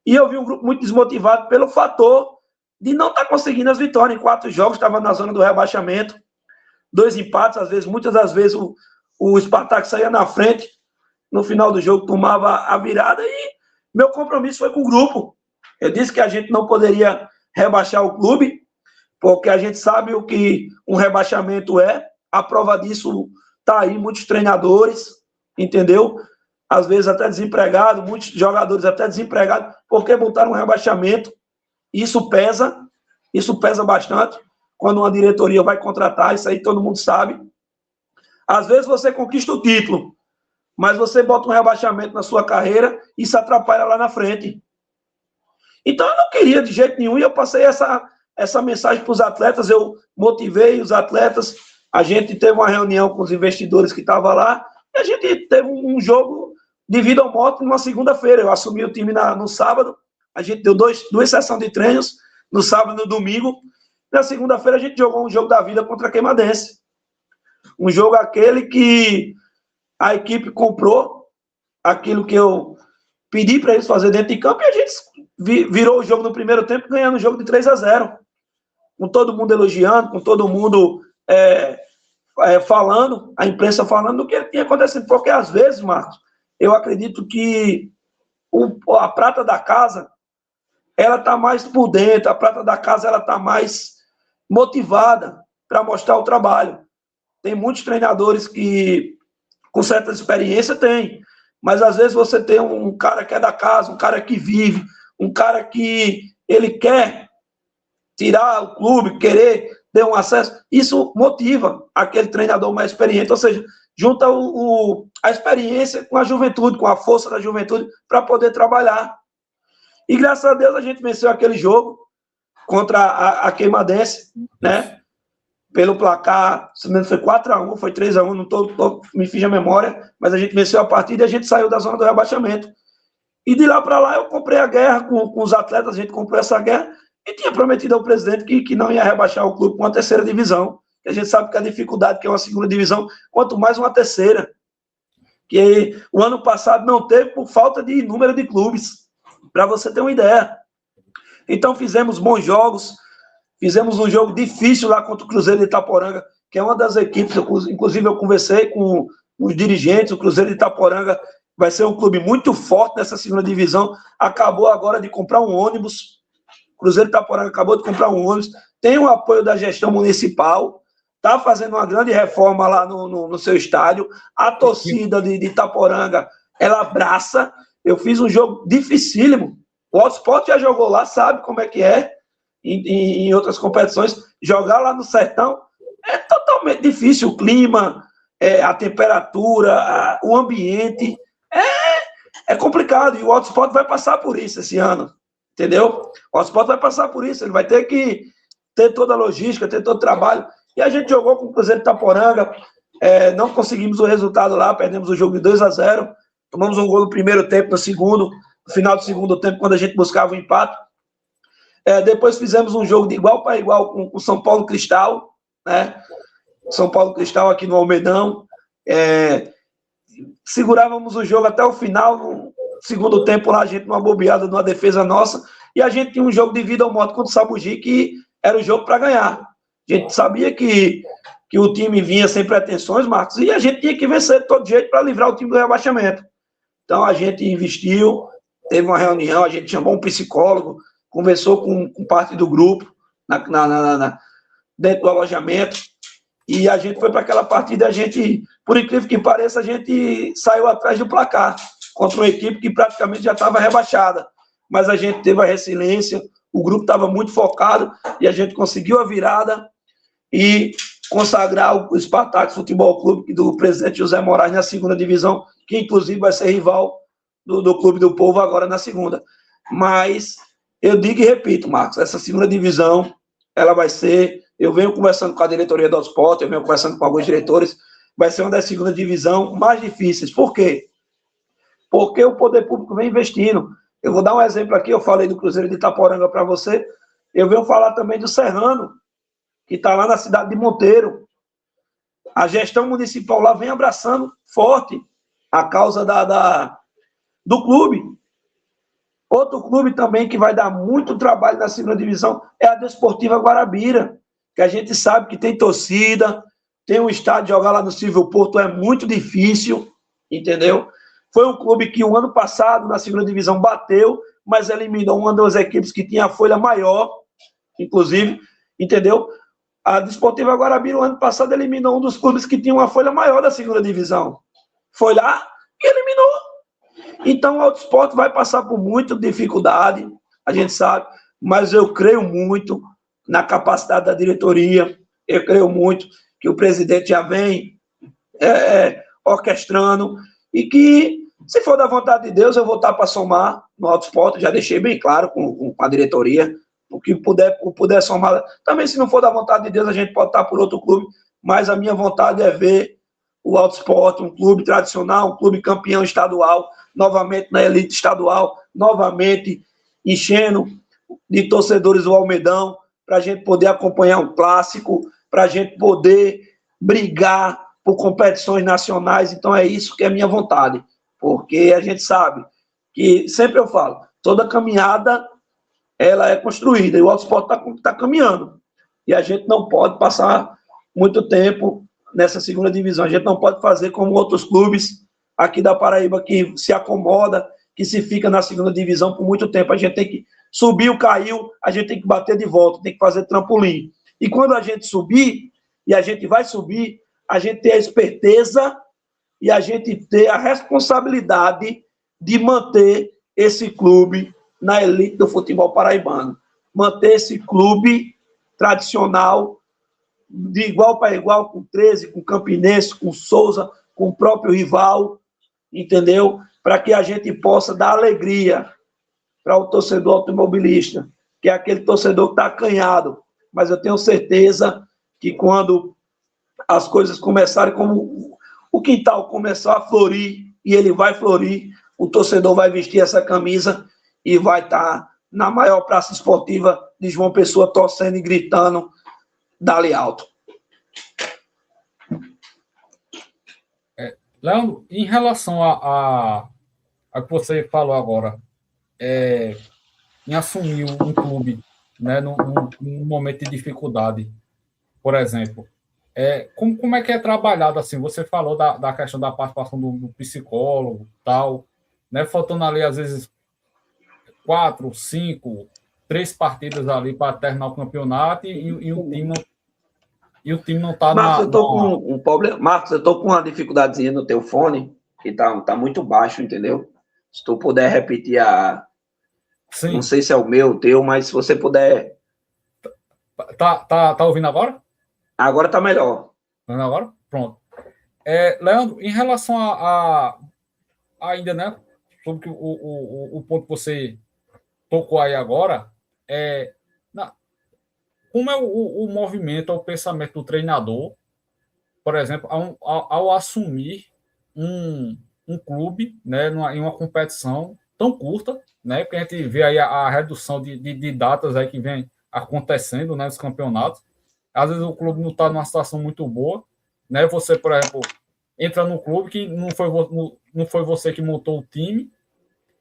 E eu vi um grupo muito desmotivado pelo fator de não estar conseguindo as vitórias. Em 4 jogos, estava na zona do rebaixamento, 2 empates, às vezes, muitas das vezes o Spartak saía na frente, no final do jogo tomava a virada e meu compromisso foi com o grupo. Eu disse que a gente não poderia rebaixar o clube, porque a gente sabe o que um rebaixamento é. A prova disso está aí, muitos treinadores, entendeu? Às vezes até desempregados, muitos jogadores até desempregados, porque botaram um rebaixamento. Isso pesa bastante. Quando uma diretoria vai contratar, isso aí todo mundo sabe. Às vezes você conquista o título, mas você bota um rebaixamento na sua carreira e isso atrapalha lá na frente. Então eu não queria de jeito nenhum e eu passei essa mensagem para os atletas, eu motivei os atletas, a gente teve uma reunião com os investidores que estavam lá e a gente teve um jogo de vida ou morte numa segunda-feira. Eu assumi o time no sábado, a gente deu 2 sessões de treinos, no sábado e no domingo. Na segunda-feira a gente jogou um jogo da vida contra a Queimadense. Um jogo aquele que a equipe comprou aquilo que eu pedi para eles fazer dentro de campo e a gente virou o jogo no primeiro tempo, ganhando o jogo de 3-0. Com todo mundo elogiando, com todo mundo falando, a imprensa falando do que tinha acontecido. Porque às vezes, Marcos, eu acredito que a prata da casa, ela está mais por dentro, a prata da casa ela está mais motivada para mostrar o trabalho. Tem muitos treinadores que, com certa experiência, tem, mas às vezes você tem um cara que é da casa, um cara que vive, um cara que ele quer tirar o clube, querer ter um acesso, isso motiva aquele treinador mais experiente, ou seja, junta a experiência com a juventude, com a força da juventude para poder trabalhar. E graças a Deus a gente venceu aquele jogo contra a Queimadense, né? Pelo placar, se não me engano, foi 4-1, foi 3-1, não me fiz a memória, mas a gente venceu a partida e a gente saiu da zona do rebaixamento. E de lá para lá eu comprei a guerra com os atletas, a gente comprou essa guerra e tinha prometido ao presidente que não ia rebaixar o clube com uma 3ª divisão. A gente sabe que a dificuldade que é uma 2ª divisão, quanto mais uma 3ª. Que o ano passado não teve por falta de número de clubes, para você ter uma ideia. Então fizemos bons jogos, fizemos um jogo difícil lá contra o Cruzeiro de Itaporanga, que é uma das equipes, inclusive eu conversei com os dirigentes, o Cruzeiro de Itaporanga vai ser um clube muito forte nessa 2ª divisão, acabou agora de comprar um ônibus, o Cruzeiro de Itaporanga acabou de comprar um ônibus, tem o apoio da gestão municipal, está fazendo uma grande reforma lá no seu estádio, a torcida de Itaporanga, ela abraça. Eu fiz um jogo dificílimo, o Alto Esporte já jogou lá, sabe como é que é, em outras competições, jogar lá no Sertão é totalmente difícil, o clima, a temperatura, o ambiente, é complicado, e o Alto Esporte vai passar por isso esse ano, entendeu? O Alto Esporte vai passar por isso, ele vai ter que ter toda a logística, ter todo o trabalho, e a gente jogou com o Cruzeiro de Itaporanga, não conseguimos o resultado lá, perdemos o jogo de 2-0, tomamos um gol no primeiro tempo, no final do segundo tempo, quando a gente buscava o empate. Depois fizemos um jogo de igual para igual com o São Paulo Cristal, né? São Paulo Cristal aqui no Almedão. Segurávamos o jogo até o final, no segundo tempo lá, a gente numa bobeada, numa defesa nossa, e a gente tinha um jogo de vida ou morte contra o Sabugi, que era o jogo para ganhar. A gente sabia que o time vinha sem pretensões, Marcos, e a gente tinha que vencer de todo jeito para livrar o time do rebaixamento. Então a gente investiu, teve uma reunião, a gente chamou um psicólogo, conversou com parte do grupo dentro do alojamento E a gente foi para aquela partida, a gente, por incrível que pareça, a gente saiu atrás do placar contra uma equipe que praticamente já estava rebaixada. Mas a gente teve a resiliência, o grupo estava muito focado e a gente conseguiu a virada e consagrar o Spartak Futebol Clube do presidente José Moraes na segunda divisão, que inclusive vai ser rival do Clube do Povo agora na segunda. Mas eu digo e repito, Marcos, essa segunda divisão, ela vai ser, eu venho conversando com a diretoria do Autosport, eu venho conversando com alguns diretores, vai ser uma das segunda divisão mais difíceis. Por quê? Porque o poder público vem investindo. Eu vou dar um exemplo aqui, eu falei do Cruzeiro de Itaporanga para você, eu venho falar também do Serrano, que está lá na cidade de Monteiro. A gestão municipal lá vem abraçando forte a causa do clube. Outro clube também que vai dar muito trabalho na segunda divisão é a Desportiva Guarabira, que a gente sabe que tem torcida, tem um estádio, jogar lá no Silvio Porto é muito difícil, entendeu? Foi um clube que o ano passado, na segunda divisão, bateu, mas eliminou uma das equipes que tinha a folha maior, inclusive, entendeu? A Desportiva Guarabira, o ano passado, eliminou um dos clubes que tinha uma folha maior da segunda divisão. Foi lá e eliminou. Então, o Autosport vai passar por muita dificuldade, a gente sabe, mas eu creio muito na capacidade da diretoria, eu creio muito que o presidente já vem orquestrando e que, se for da vontade de Deus, eu vou estar para somar no Autosport, já deixei bem claro com a diretoria, o que puder somar. Também, se não for da vontade de Deus, a gente pode estar por outro clube, mas a minha vontade é ver o Autosport, um clube tradicional, um clube campeão estadual, novamente na elite estadual, novamente enchendo de torcedores o Almedão, para a gente poder acompanhar um clássico, para a gente poder brigar por competições nacionais. Então é isso que é a minha vontade, porque a gente sabe que, sempre eu falo, toda caminhada ela é construída, e o Autosport está caminhando, e a gente não pode passar muito tempo nessa segunda divisão, a gente não pode fazer como outros clubes aqui da Paraíba, que se acomoda, que se fica na segunda divisão por muito tempo. A gente tem que subir, caiu, a gente tem que bater de volta, tem que fazer trampolim. E quando a gente subir, e a gente vai subir, a gente tem a esperteza e a gente tem a responsabilidade de manter esse clube na elite do futebol paraibano. Manter esse clube tradicional, de igual para igual, com 13, com Campinense, com Souza, com o próprio rival, entendeu? Para que a gente possa dar alegria para o torcedor automobilista, que é aquele torcedor que está acanhado. Mas eu tenho certeza que quando as coisas começarem, como o quintal começar a florir, e ele vai florir, o torcedor vai vestir essa camisa e vai estar na maior praça esportiva de João Pessoa, torcendo e gritando, dali alto. Leandro, em relação a que você falou agora, em assumir um clube, né, num momento de dificuldade, por exemplo, como é que é trabalhado assim? Você falou da questão da participação do psicólogo, tal, né, faltando ali, às vezes, 4, 5, 3 partidas ali para terminar o campeonato e o time não está Marcos, eu tô com um problema. Marcos, eu tô com uma dificuldadezinha no teu fone, que tá muito baixo, entendeu? Se tu puder repetir Sim. Não sei se é o meu, o teu, mas se você puder. Tá ouvindo agora? Agora tá melhor. Tá ouvindo agora? Pronto. Leandro, em relação ainda, né, sobre o ponto que você tocou aí agora, como é o movimento, o pensamento do treinador, por exemplo, ao assumir um clube, né, em uma competição tão curta, né, porque a gente vê aí a redução de datas aí que vem acontecendo, né, nos campeonatos. Às vezes o clube não está numa situação muito boa, né? Você, por exemplo, entra no clube que não foi você que montou o time,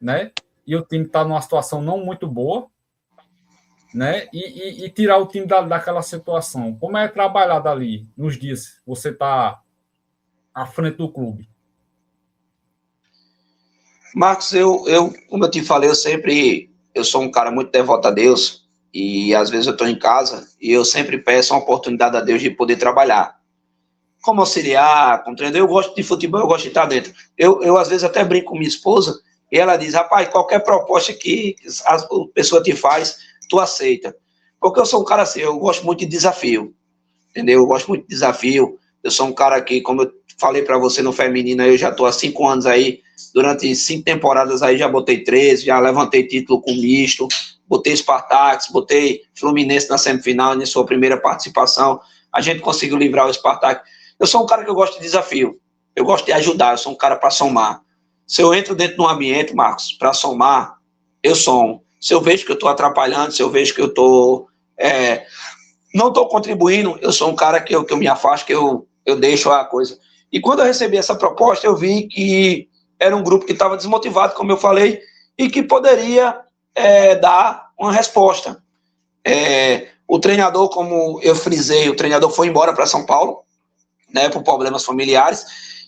né? E o time está numa situação não muito boa, né? E tirar o time daquela situação. Como é trabalhado ali nos dias você está à frente do clube? Marcos, como eu te falei, eu sou um cara muito devoto a Deus, e às vezes eu estou em casa e eu sempre peço uma oportunidade a Deus de poder trabalhar. como auxiliar, como treinador. Eu gosto de futebol, eu gosto de estar dentro. Eu às vezes, até brinco com minha esposa, e ela diz, rapaz, qualquer proposta que a pessoa te faz, tu aceita. Porque eu sou um cara assim, eu gosto muito de desafio, entendeu? Eu gosto muito de desafio. Eu sou um cara que, como eu falei para você no feminino, eu já estou há 5 anos aí, durante 5 temporadas aí já botei 13, já levantei título com misto, botei Spartak, botei Fluminense na semifinal, na sua primeira participação, a gente conseguiu livrar o Spartak. Eu sou um cara que eu gosto de desafio, eu gosto de ajudar, eu sou um cara para somar. Se eu entro dentro de um ambiente, Marcos, para somar, eu somo. Se eu vejo que eu estou atrapalhando, se eu vejo que eu estou não estou contribuindo, eu sou um cara que eu me afasto, que eu deixo a coisa. E quando eu recebi essa proposta, eu vi que era um grupo que estava desmotivado, como eu falei, e que poderia dar uma resposta. O treinador, como eu frisei, o treinador foi embora para São Paulo, né, por problemas familiares,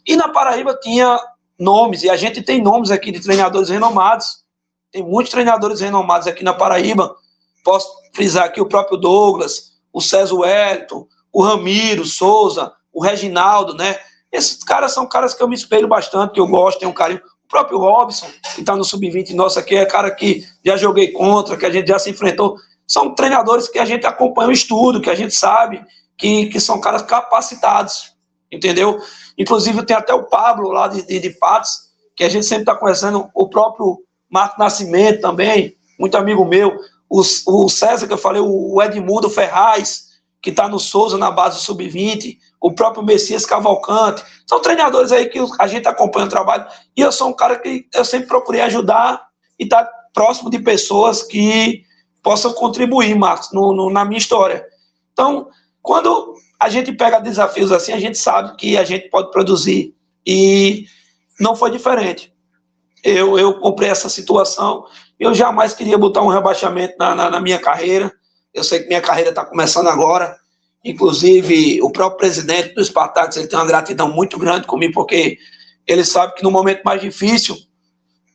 e na Paraíba tinha nomes, e a gente tem nomes aqui de treinadores renomados, tem muitos treinadores renomados aqui na Paraíba, posso frisar aqui o próprio Douglas, o César Wellington, o Ramiro Souza, o Reginaldo, né? Esses caras são caras que eu me espelho bastante, que eu gosto, tenho um carinho. O próprio Robson, que está no Sub-20 nosso aqui, é cara que já joguei contra, que a gente já se enfrentou. São treinadores que a gente acompanha o estudo, que a gente sabe que são caras capacitados, entendeu? Inclusive tem até o Pablo lá de Patos, que a gente sempre está conhecendo, o próprio Marco Nascimento também, muito amigo meu, o César, que eu falei, o Edmundo Ferraz, que está no Souza, na base do Sub-20, o próprio Messias Cavalcante, são treinadores aí que a gente acompanha o trabalho, e eu sou um cara que eu sempre procurei ajudar e estar próximo de pessoas que possam contribuir, Marcos, na minha história. Então, quando a gente pega desafios assim, a gente sabe que a gente pode produzir, e não foi diferente. Eu comprei essa situação, eu jamais queria botar um rebaixamento na minha carreira, eu sei que minha carreira está começando agora, inclusive o próprio presidente do Spartak, ele tem uma gratidão muito grande comigo, porque ele sabe que no momento mais difícil,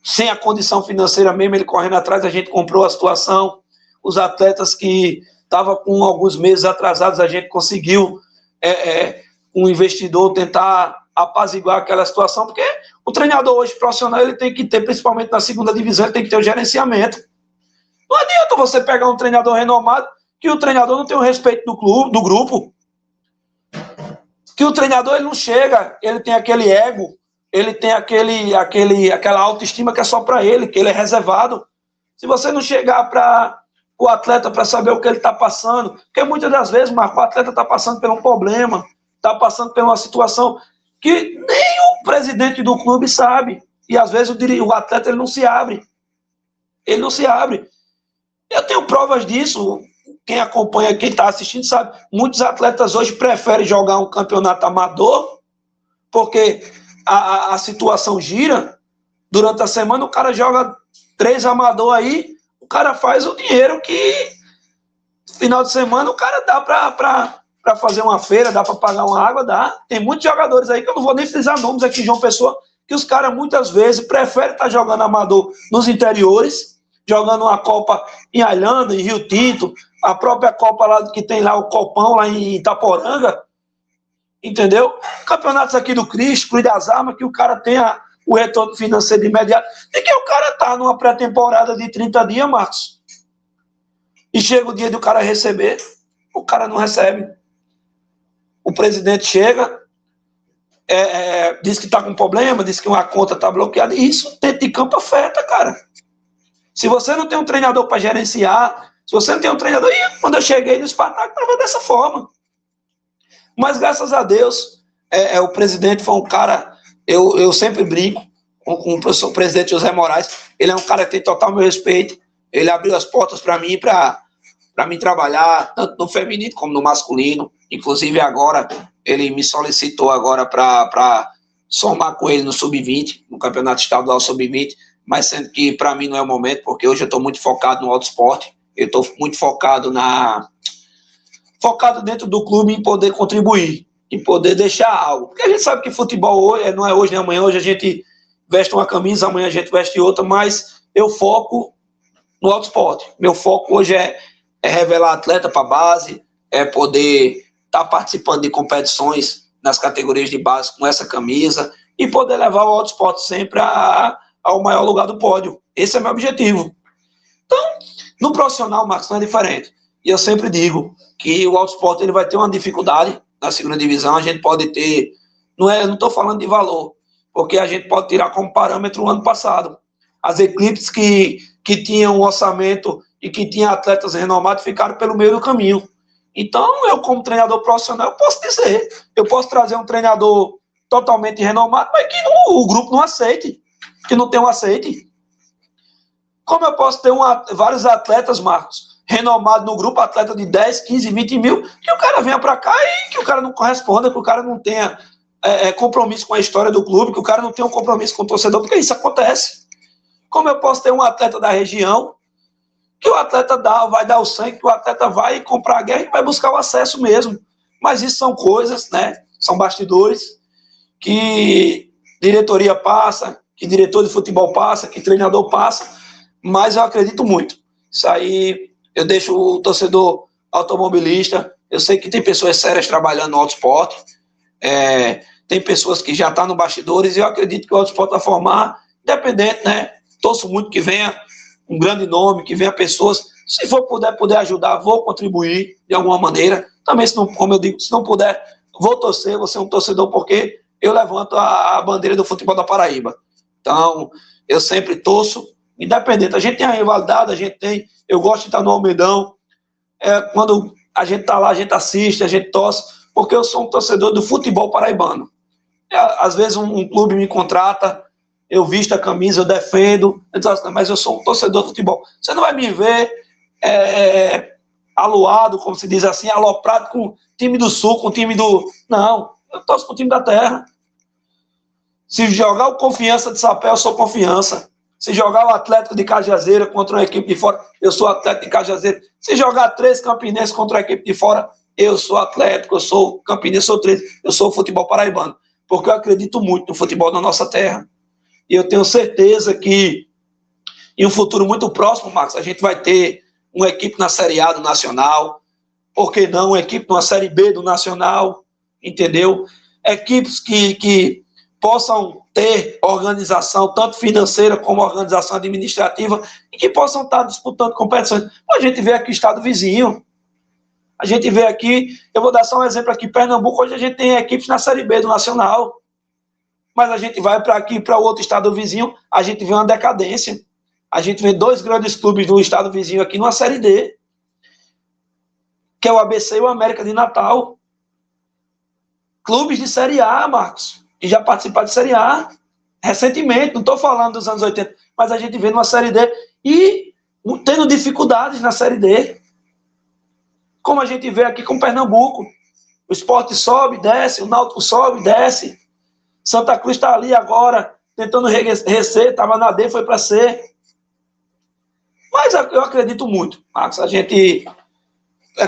sem a condição financeira mesmo, ele correndo atrás, a gente comprou a situação, os atletas que estavam com alguns meses atrasados, a gente conseguiu, um investidor tentar apaziguar aquela situação, porque o treinador hoje profissional, ele tem que ter, principalmente na segunda divisão, ele tem que ter o gerenciamento. Não adianta você pegar um treinador renomado, que o treinador não tem o respeito do clube, do grupo, que o treinador ele não chega, ele tem aquele ego, ele tem aquela autoestima que é só para ele, que ele é reservado. Se você não chegar para o atleta para saber o que ele está passando, porque muitas das vezes, Marco, o atleta está passando por um problema, está passando por uma situação que nem o presidente do clube sabe, e às vezes o atleta ele não se abre. Ele não se abre. Eu tenho provas disso, quem acompanha, quem está assistindo sabe, muitos atletas hoje preferem jogar um campeonato amador, porque a situação gira, durante a semana o cara joga 3 amador aí, o cara faz o dinheiro que final de semana o cara dá para fazer uma feira, dá para pagar uma água, dá. Tem muitos jogadores aí, que eu não vou nem frisar nomes aqui em João Pessoa, que os caras muitas vezes preferem estar jogando amador nos interiores, jogando uma Copa em Ailândia, em Rio Tinto, a própria Copa lá que tem lá o Copão, lá em Itaporanga, entendeu? Campeonatos aqui do Cristo, Cruz das Armas, que o cara tenha o retorno financeiro de imediato, e que o cara tá numa pré-temporada de 30 dias, Marcos, e chega o dia do cara receber, o cara não recebe. O presidente chega, diz que tá com problema, diz que uma conta tá bloqueada, e isso dentro de campo afeta, cara. Se você não tem um treinador para gerenciar, se você não tem um treinador... E quando eu cheguei no Spartak, estava dessa forma. Mas, graças a Deus, o presidente foi um cara... Eu sempre brinco com o professor presidente José Moraes. Ele é um cara que tem total meu respeito. Ele abriu as portas para mim, para mim trabalhar, tanto no feminino como no masculino. Inclusive, agora, ele me solicitou agora para somar com ele no Sub-20, no Campeonato Estadual Sub-20, mas sendo que para mim não é o momento, porque hoje eu estou muito focado no alto esporte, eu estou muito focado dentro do clube em poder contribuir, em poder deixar algo, porque a gente sabe que futebol hoje, não é hoje nem amanhã, hoje a gente veste uma camisa, amanhã a gente veste outra, mas eu foco no alto esporte, meu foco hoje é revelar atleta para base, é poder estar participando de competições nas categorias de base com essa camisa e poder levar o Auto Esporte sempre ao maior lugar do pódio. Esse é meu objetivo. Então, no profissional, Marcos, não é diferente. E eu sempre digo que o Auto Esporte ele vai ter uma dificuldade na segunda divisão. A gente pode ter, não estou falando de valor, porque a gente pode tirar como parâmetro o ano passado. As equipes que tinham um orçamento e que tinham atletas renomados ficaram pelo meio do caminho. Então, eu como treinador profissional, eu posso dizer, eu posso trazer um treinador totalmente renomado, mas que o grupo não aceite, que não tem um aceite. Como eu posso ter vários atletas, Marcos, renomados no grupo, atleta de 10, 15, 20 mil, que o cara venha para cá e que o cara não corresponda, que o cara não tenha compromisso com a história do clube, que o cara não tenha um compromisso com o torcedor, porque isso acontece. Como eu posso ter um atleta da região, que o atleta vai dar o sangue, que o atleta vai comprar a guerra e vai buscar o acesso mesmo. Mas isso são coisas, né? São bastidores que diretoria passa, que diretor de futebol passa, que treinador passa, mas eu acredito muito. Isso aí eu deixo o torcedor automobilista. Eu sei que tem pessoas sérias trabalhando no Auto Esporte, tem pessoas que já estão no bastidores, e eu acredito que o Auto Esporte vai formar, independente, né? Torço muito que venha um grande nome, que venha pessoas. Se for puder ajudar, vou contribuir de alguma maneira. Também, se não, como eu digo, se não puder, vou torcer, vou ser um torcedor, porque eu levanto a bandeira do futebol da Paraíba. Então, eu sempre torço, independente. A gente tem a rivalidade, eu gosto de estar no Almedão. Quando a gente está lá, a gente assiste, a gente torce, porque eu sou um torcedor do futebol paraibano. Às vezes um clube me contrata, eu visto a camisa, eu defendo, mas eu sou um torcedor de futebol. Você não vai me ver aluado, como se diz assim, aloprado com o time do Sul, com o time do... Não, eu torço com o time da terra. Se jogar o Confiança de Sapé, eu sou Confiança. Se jogar o Atlético de Cajazeira contra uma equipe de fora, eu sou Atlético de Cajazeira. Se jogar 3 Campinenses contra uma equipe de fora, eu sou Atlético, eu sou Campinense, sou 3, eu sou o futebol paraibano. Porque eu acredito muito no futebol da nossa terra. E eu tenho certeza que em um futuro muito próximo, Marcos, a gente vai ter uma equipe na Série A do Nacional, por que não uma equipe na Série B do Nacional, entendeu? Equipes que possam ter organização, tanto financeira como organização administrativa, e que possam estar disputando competições. A gente vê aqui o estado vizinho, a gente vê aqui, eu vou dar só um exemplo aqui, Pernambuco, hoje a gente tem equipes na Série B do Nacional, mas a gente vai para aqui, para o outro estado vizinho, a gente vê uma decadência. A gente vê 2 grandes clubes do estado vizinho aqui numa Série D, que é o ABC e o América de Natal. Clubes de Série A, Marcos, que já participaram de Série A recentemente, não estou falando dos anos 80, mas a gente vê numa Série D e tendo dificuldades na Série D. Como a gente vê aqui com Pernambuco. O Sport sobe, desce, o Náutico sobe, desce. Santa Cruz está ali agora, tentando rescer, estava na D, foi para C. Mas eu acredito muito, Marcos. A gente,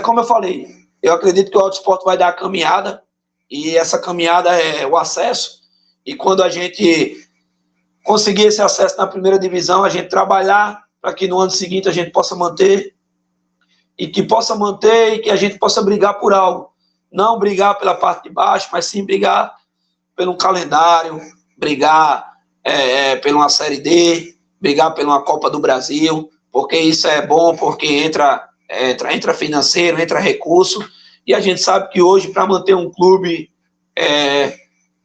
como eu falei, eu acredito que o Auto Esporte vai dar a caminhada, e essa caminhada é o acesso. E quando a gente conseguir esse acesso na primeira divisão, a gente trabalhar para que no ano seguinte a gente possa manter, e que a gente possa brigar por algo. Não brigar pela parte de baixo, mas sim brigar pelo calendário, brigar por uma Série D, brigar por uma Copa do Brasil, porque isso é bom, porque entra financeiro, entra recurso, e a gente sabe que hoje, para manter um clube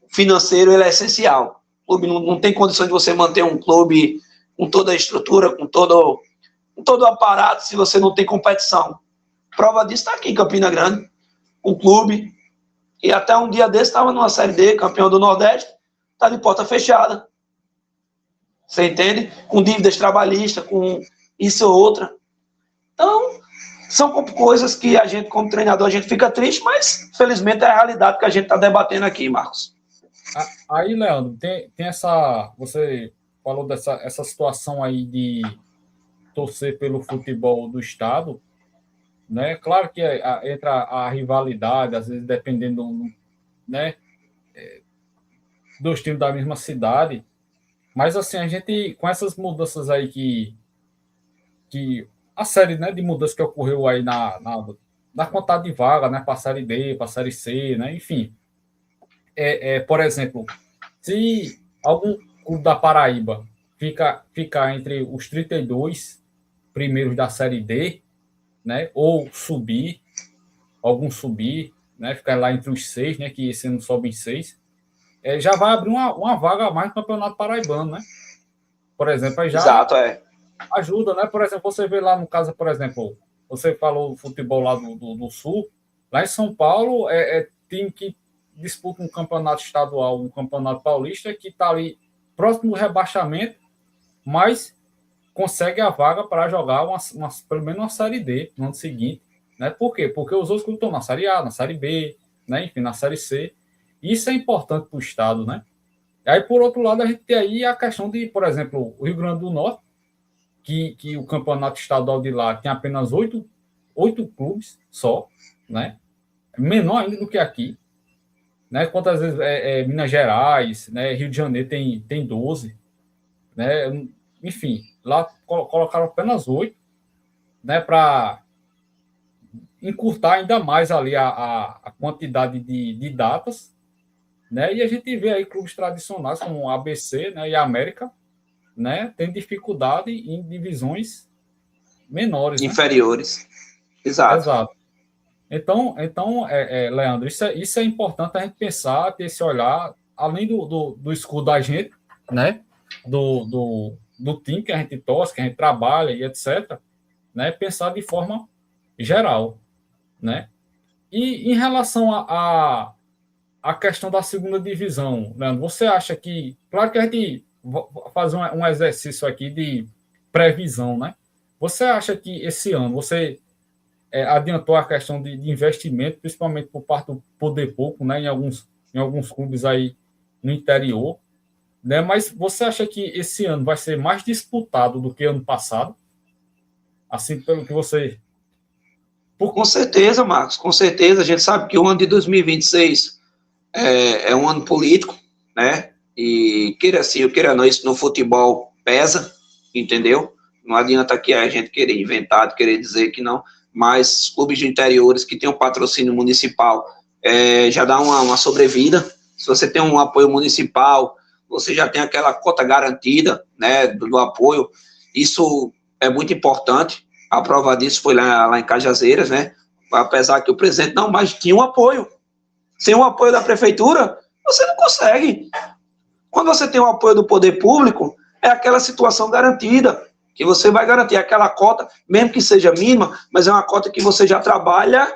financeiro, ele é essencial. O clube não tem condição de você manter um clube com toda a estrutura, com todo o aparato, se você não tem competição. Prova disso está aqui em Campina Grande, um clube que até um dia desse estava numa Série D, campeão do Nordeste, está de porta fechada. Você entende? Com dívidas trabalhistas, com isso ou outra. Então, são coisas que a gente, como treinador, a gente fica triste, mas, felizmente, é a realidade que a gente está debatendo aqui, Marcos. Aí, Leandro, tem essa... Você falou essa situação aí de torcer pelo futebol do estado, né? Claro que entra a rivalidade, às vezes dependendo, né, dos times da mesma cidade, mas assim, a gente, com essas mudanças aí que a série, né, de mudanças que ocorreu aí na contagem de vaga, né, para a Série D, para a Série C, né, enfim, por exemplo, se algum clube da Paraíba ficar entre os 32 primeiros da Série D, né, ou algum subir, né, ficar lá entre os 6, né, que esse ano sobem 6, já vai abrir uma vaga a mais no Campeonato Paraibano, né? Por exemplo, aí já Exato, ajuda, né? Por exemplo, você vê lá no caso, por exemplo, você falou do futebol lá do Sul, lá em São Paulo, time que disputa um campeonato estadual, um campeonato paulista, que está ali próximo do rebaixamento, mas consegue a vaga para jogar pelo menos uma Série D no ano seguinte. Né? Por quê? Porque os outros clubes estão na Série A, na Série B, né? Enfim, na Série C. Isso é importante para o Estado, né? E aí, por outro lado, a gente tem aí a questão de, por exemplo, o Rio Grande do Norte, que o campeonato estadual de lá tem apenas 8 clubes só, né? Menor ainda do que aqui. Né? Quantas vezes Minas Gerais, né? Rio de Janeiro tem 12. Né? Enfim, lá colocaram apenas 8, né? Para encurtar ainda mais ali a quantidade de datas, né? E a gente vê aí clubes tradicionais como o ABC, né, e a América, né, tem dificuldade em divisões menores, inferiores. Né? Exato. Exato. Então Leandro, isso é importante a gente pensar, ter esse olhar, além do escudo da gente, né, do time que a gente torce, que a gente trabalha e etc., né, pensar de forma geral, né? E em relação a questão da segunda divisão, Leandro, você acha que, claro que a gente faz um exercício aqui de previsão, né? Você acha que esse ano você adiantou a questão de investimento, principalmente por parte do poder público, né? Em alguns clubes aí no interior, né? Mas você acha que esse ano vai ser mais disputado do que ano passado? Assim, pelo que você... Com certeza, Marcos, com certeza. A gente sabe que o ano de 2026 é um ano político, né? E queira sim ou queira não, isso no futebol pesa, entendeu? Não adianta aqui a gente querer inventar, querer dizer que não, mas clubes de interiores que têm um patrocínio municipal já dá uma sobrevida. Se você tem um apoio municipal, você já tem aquela cota garantida, né, do apoio. Isso é muito importante. A prova disso foi lá em Cajazeiras, né? Apesar que o presidente não, mas tinha um apoio. Sem o apoio da prefeitura, você não consegue. Quando você tem o apoio do poder público, é aquela situação garantida, que você vai garantir aquela cota, mesmo que seja mínima, mas é uma cota que você já trabalha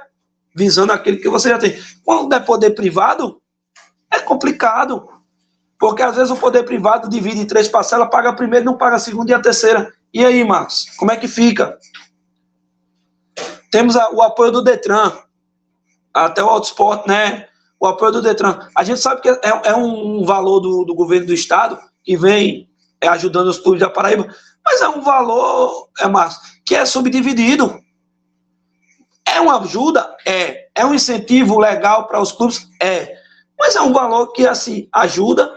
visando aquilo que você já tem. Quando é poder privado, é complicado, porque às vezes o poder privado divide em 3 parcelas, paga a primeira, não paga a segunda e a terceira. E aí, Marcos, como é que fica? Temos o apoio do Detran, até o Autosport, né? O apoio do Detran. A gente sabe que é um valor do governo do estado que vem ajudando os clubes da Paraíba, mas é um valor, Márcio, que é subdividido. É uma ajuda? É um incentivo legal para os clubes? Mas é um valor que, assim, ajuda,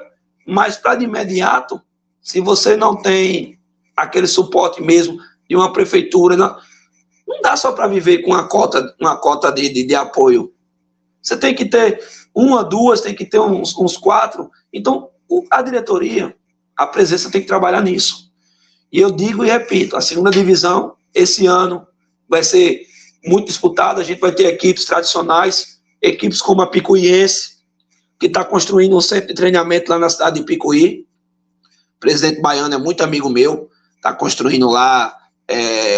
mas para de imediato, se você não tem aquele suporte mesmo de uma prefeitura, não dá só para viver com uma cota de apoio. Você tem que ter 1, 2, tem que ter uns 4. Então, a diretoria, a presença tem que trabalhar nisso. E eu digo e repito, a segunda divisão, esse ano, vai ser muito disputada. A gente vai ter equipes tradicionais, equipes como a Picuiense, que está construindo um centro de treinamento lá na cidade de Picuí. O presidente baiano é muito amigo meu, está construindo lá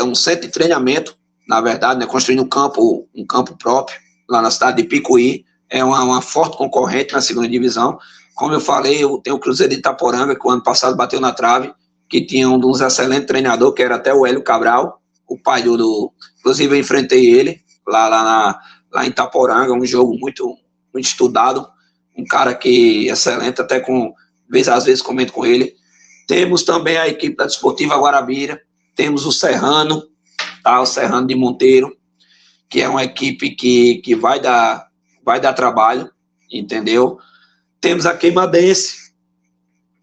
um centro de treinamento, na verdade, né, construindo um campo próprio, lá na cidade de Picuí. É uma forte concorrente na segunda divisão. Como eu falei, eu tenho o Cruzeiro de Itaporanga, que o ano passado bateu na trave, que tinha um dos excelentes treinadores, que era até o Hélio Cabral, o pai inclusive eu enfrentei ele lá em Itaporanga, um jogo muito, muito estudado, um cara que excelente, até às vezes comento com ele. Temos também a equipe da Desportiva Guarabira, temos o Serrano, tá? O Serrano de Monteiro, que é uma equipe que vai dar trabalho, entendeu? Temos a Queimadense,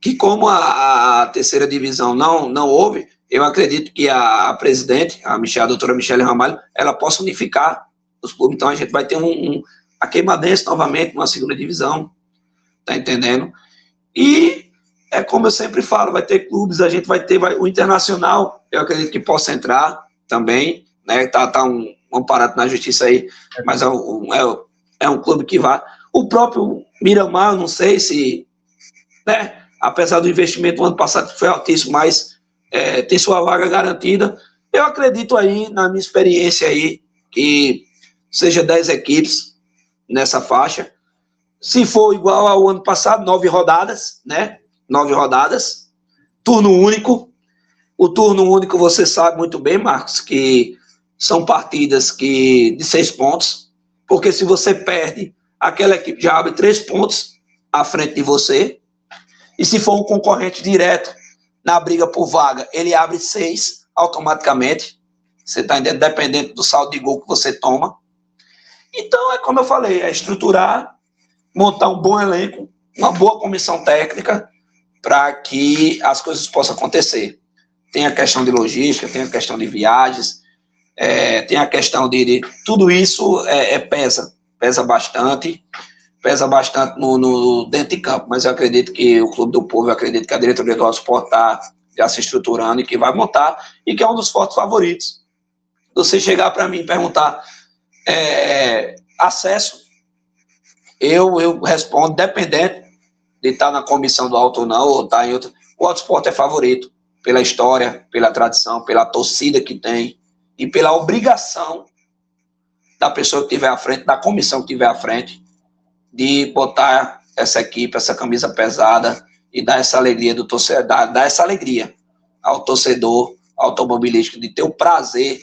que como a terceira divisão não houve, eu acredito que a presidente, a doutora Michele Ramalho, ela possa unificar os clubes. Então a gente vai ter a Queimadense novamente, uma segunda divisão. tá entendendo? E é como eu sempre falo, vai ter clubes, a gente vai ter o Internacional, eu acredito que possa entrar também, né? Tá um amparado na justiça aí, mas é um clube que vai. O próprio Miramar, não sei se, né? Apesar do investimento do ano passado que foi altíssimo, mas tem sua vaga garantida. Eu acredito aí, na minha experiência aí, que seja 10 equipes nessa faixa. Se for igual ao ano passado, 9 rodadas, né? 9 rodadas, turno único. O turno único, você sabe muito bem, Marcos, que são partidas de 6 pontos, porque se você perde, aquela equipe já abre 3 pontos à frente de você, e se for um concorrente direto na briga por vaga, ele abre 6 automaticamente, você está entendendo, dependendo do saldo de gol que você toma. Então, é como eu falei, é estruturar, montar um bom elenco, uma boa comissão técnica, para que as coisas possam acontecer. Tem a questão de logística, tem a questão de viagens, tem a questão de tudo isso pesa bastante no dentro de campo, mas eu acredito que o Clube do Povo, eu acredito que a diretoria do Autosport está já se estruturando e que vai montar, e que é um dos fortes favoritos. Você chegar para mim e perguntar acesso, eu respondo, dependente de estar na comissão do Auto ou não, ou estar em outra, o Autosport é favorito, pela história, pela tradição, pela torcida que tem, e pela obrigação da pessoa que estiver à frente, da comissão que estiver à frente, de botar essa equipe, essa camisa pesada e dar essa alegria do torcedor, dar essa alegria ao torcedor automobilístico, de ter o prazer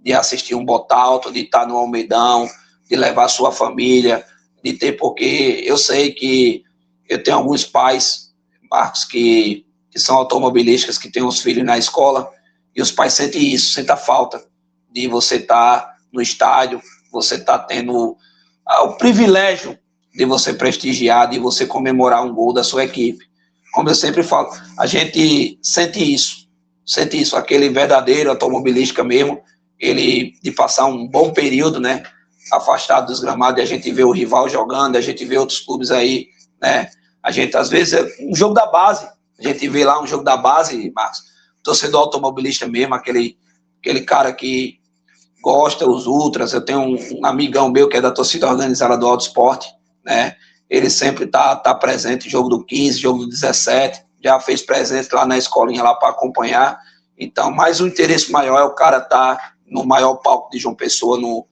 de assistir um Botalto, de estar no Almeidão, de levar sua família, de ter, porque eu sei que eu tenho alguns pais, Marcos, que são automobilísticos, que têm os filhos na escola, e os pais sentem isso, sentem a falta de você estar no estádio, você estar tendo o privilégio de você prestigiar, de você comemorar um gol da sua equipe. Como eu sempre falo, a gente sente isso, aquele verdadeiro automobilística mesmo, ele de passar um bom período, né, afastado dos gramados, e a gente vê o rival jogando, a gente vê outros clubes aí, né, a gente às vezes, um jogo da base, a gente vê lá um jogo da base, Marcos, torcedor automobilista mesmo, aquele cara que gosta, os ultras, eu tenho um amigão meu que é da torcida organizada do Autosport, né, ele sempre tá presente em jogo do 15, jogo do 17, já fez presente lá na escolinha lá para acompanhar, então, mas o interesse maior é o cara estar no maior palco de João Pessoa, no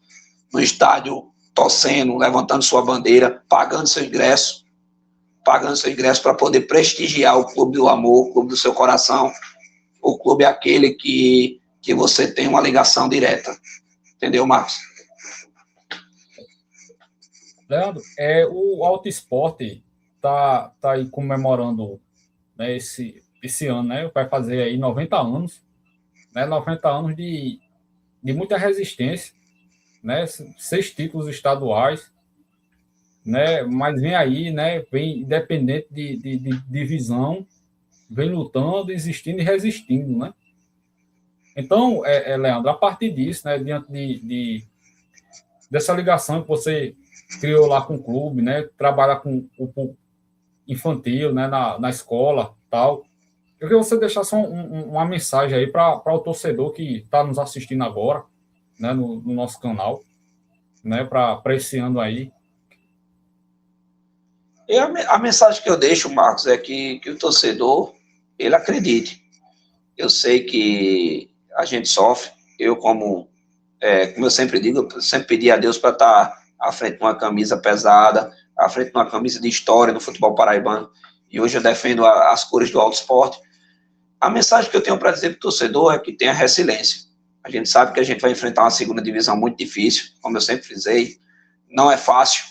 estádio, torcendo, levantando sua bandeira, pagando seu ingresso para poder prestigiar o clube do amor, o clube do seu coração. O clube é aquele que você tem uma ligação direta. Entendeu, Marcos? Leandro, o Autosport tá aí comemorando, né, esse ano, né? Vai fazer aí 90 anos, né? 90 anos de muita resistência, né? 6 títulos estaduais, né? Mas vem aí, né? Vem independente de divisão, vem lutando, existindo e resistindo, né? Então, Leandro, a partir disso, né? Diante dessa ligação que você criou lá com o clube, né? Trabalha com o infantil, né? Na escola, tal. Eu queria que você deixasse uma mensagem aí para o torcedor que está nos assistindo agora, né? No nosso canal, né? Para esse ano aí. E a mensagem que eu deixo, Marcos, é que o torcedor, ele acredite. Eu sei que a gente sofre, eu como eu sempre digo, eu sempre pedi a Deus para estar à frente de uma camisa pesada, à frente de uma camisa de história no futebol paraibano, e hoje eu defendo as cores do Autosport. A mensagem que eu tenho para dizer para o torcedor é que tenha resiliência. A gente sabe que a gente vai enfrentar uma segunda divisão muito difícil, como eu sempre frisei, não é fácil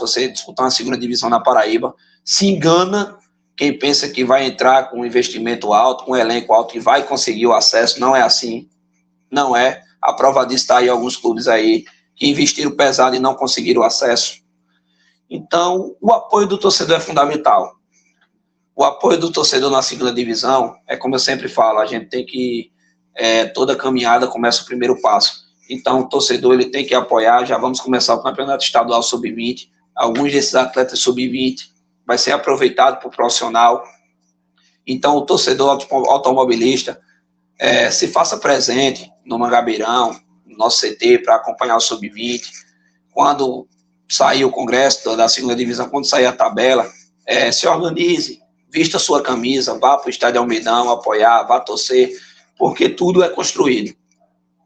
você disputar uma segunda divisão na Paraíba. Se engana quem pensa que vai entrar com um investimento alto, com um elenco alto e vai conseguir o acesso. Não é assim, não é. A prova disso está aí alguns clubes aí que investiram pesado e não conseguiram o acesso. Então, o apoio do torcedor é fundamental. O apoio do torcedor na segunda divisão é como eu sempre falo, a gente tem que, toda caminhada começa o primeiro passo. Então, o torcedor ele tem que apoiar, já vamos começar o Campeonato Estadual Sub-20, alguns desses atletas Sub-20 vai ser aproveitado por profissional. Então, o torcedor automobilista se faça presente no Mangabeirão, no nosso CT, para acompanhar o Sub-20. Quando sair o congresso da segunda divisão, quando sair a tabela, se organize, vista a sua camisa, vá para o Estádio Almeidão apoiar, vá torcer, porque tudo é construído.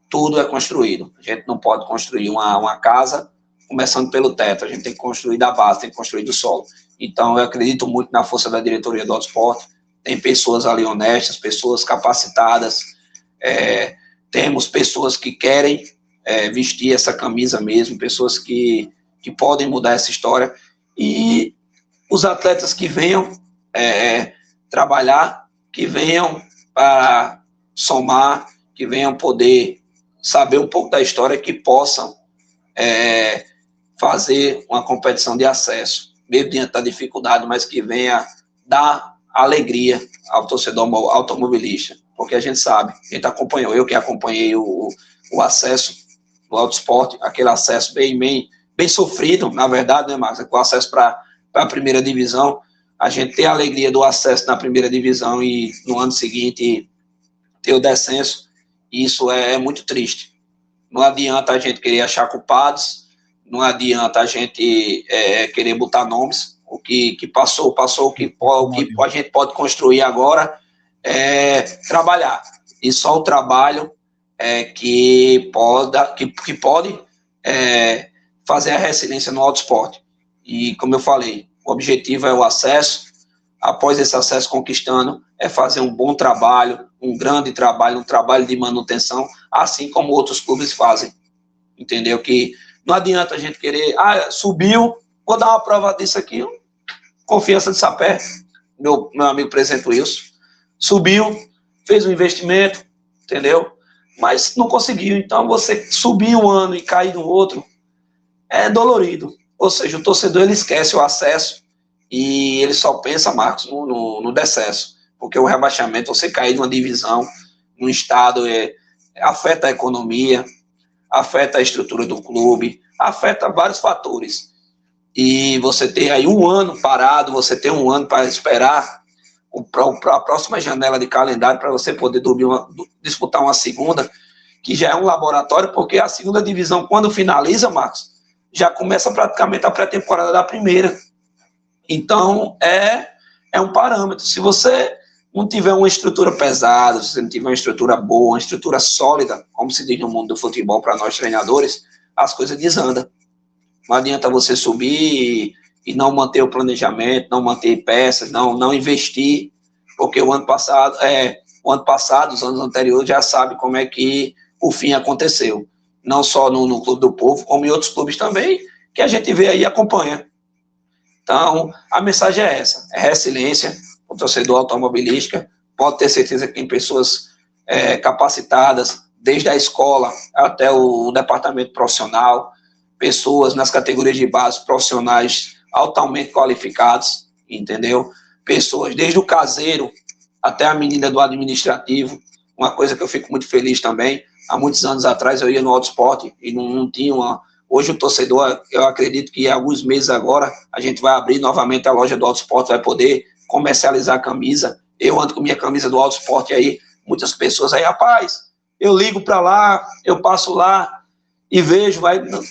Tudo é construído. A gente não pode construir uma casa começando pelo teto, a gente tem que construir da base, tem que construir do solo. Então, eu acredito muito na força da diretoria do Autosport, tem pessoas ali honestas, pessoas capacitadas, temos pessoas que querem vestir essa camisa mesmo, pessoas que podem mudar essa história, e os atletas que venham trabalhar, que venham para somar, que venham poder saber um pouco da história, que possam fazer uma competição de acesso, mesmo diante da dificuldade, mas que venha dar alegria ao torcedor automobilista, porque a gente sabe, a gente acompanhou, eu que acompanhei o acesso do Autosport, aquele acesso bem sofrido, na verdade, né, Marcos, com acesso para a primeira divisão, a gente ter a alegria do acesso na primeira divisão e no ano seguinte ter o descenso, isso é muito triste. Não adianta a gente querer achar culpados, não adianta a gente querer botar nomes. O que passou, o que a gente pode construir agora é trabalhar. E só o trabalho que pode fazer a resiliência no Autosport. E, como eu falei, o objetivo é o acesso. Após esse acesso conquistando, é fazer um bom trabalho, um grande trabalho, um trabalho de manutenção, assim como outros clubes fazem. Entendeu? Que não adianta a gente querer, subiu, vou dar uma prova disso aqui, Confiança de Sapé, meu amigo presidente Wilson, subiu, fez um investimento, entendeu? Mas não conseguiu. Então, você subir um ano e cair no outro é dolorido. Ou seja, o torcedor ele esquece o acesso e ele só pensa, Marcos, no decesso. Porque o rebaixamento, você cair de uma divisão, num estado, afeta a economia, afeta a estrutura do clube, afeta vários fatores. E você ter aí um ano parado, você ter um ano para esperar a próxima janela de calendário para você poder disputar uma segunda, que já é um laboratório, porque a segunda divisão, quando finaliza, Marcos, já começa praticamente a pré-temporada da primeira. Então, é um parâmetro. Se você não tiver uma estrutura pesada, se você não tiver uma estrutura boa, uma estrutura sólida, como se diz no mundo do futebol para nós treinadores, as coisas desandam. Não adianta você subir e não manter o planejamento, não manter peças, não investir, porque o ano passado, os anos anteriores, já sabe como é que o fim aconteceu. Não só no Clube do Povo, como em outros clubes também, que a gente vê aí e acompanha. Então, a mensagem é essa, é resiliência, o torcedor automobilística, pode ter certeza que tem pessoas capacitadas, desde a escola até o departamento profissional, pessoas nas categorias de base, profissionais altamente qualificados, entendeu? Pessoas desde o caseiro até a menina do administrativo, uma coisa que eu fico muito feliz também, há muitos anos atrás eu ia no Autosport e não tinha uma... Hoje o torcedor, eu acredito que em alguns meses agora, a gente vai abrir novamente a loja do Autosport, vai poder comercializar a camisa. Eu ando com minha camisa do Autosport aí, muitas pessoas aí, rapaz, eu ligo para lá, eu passo lá e vejo,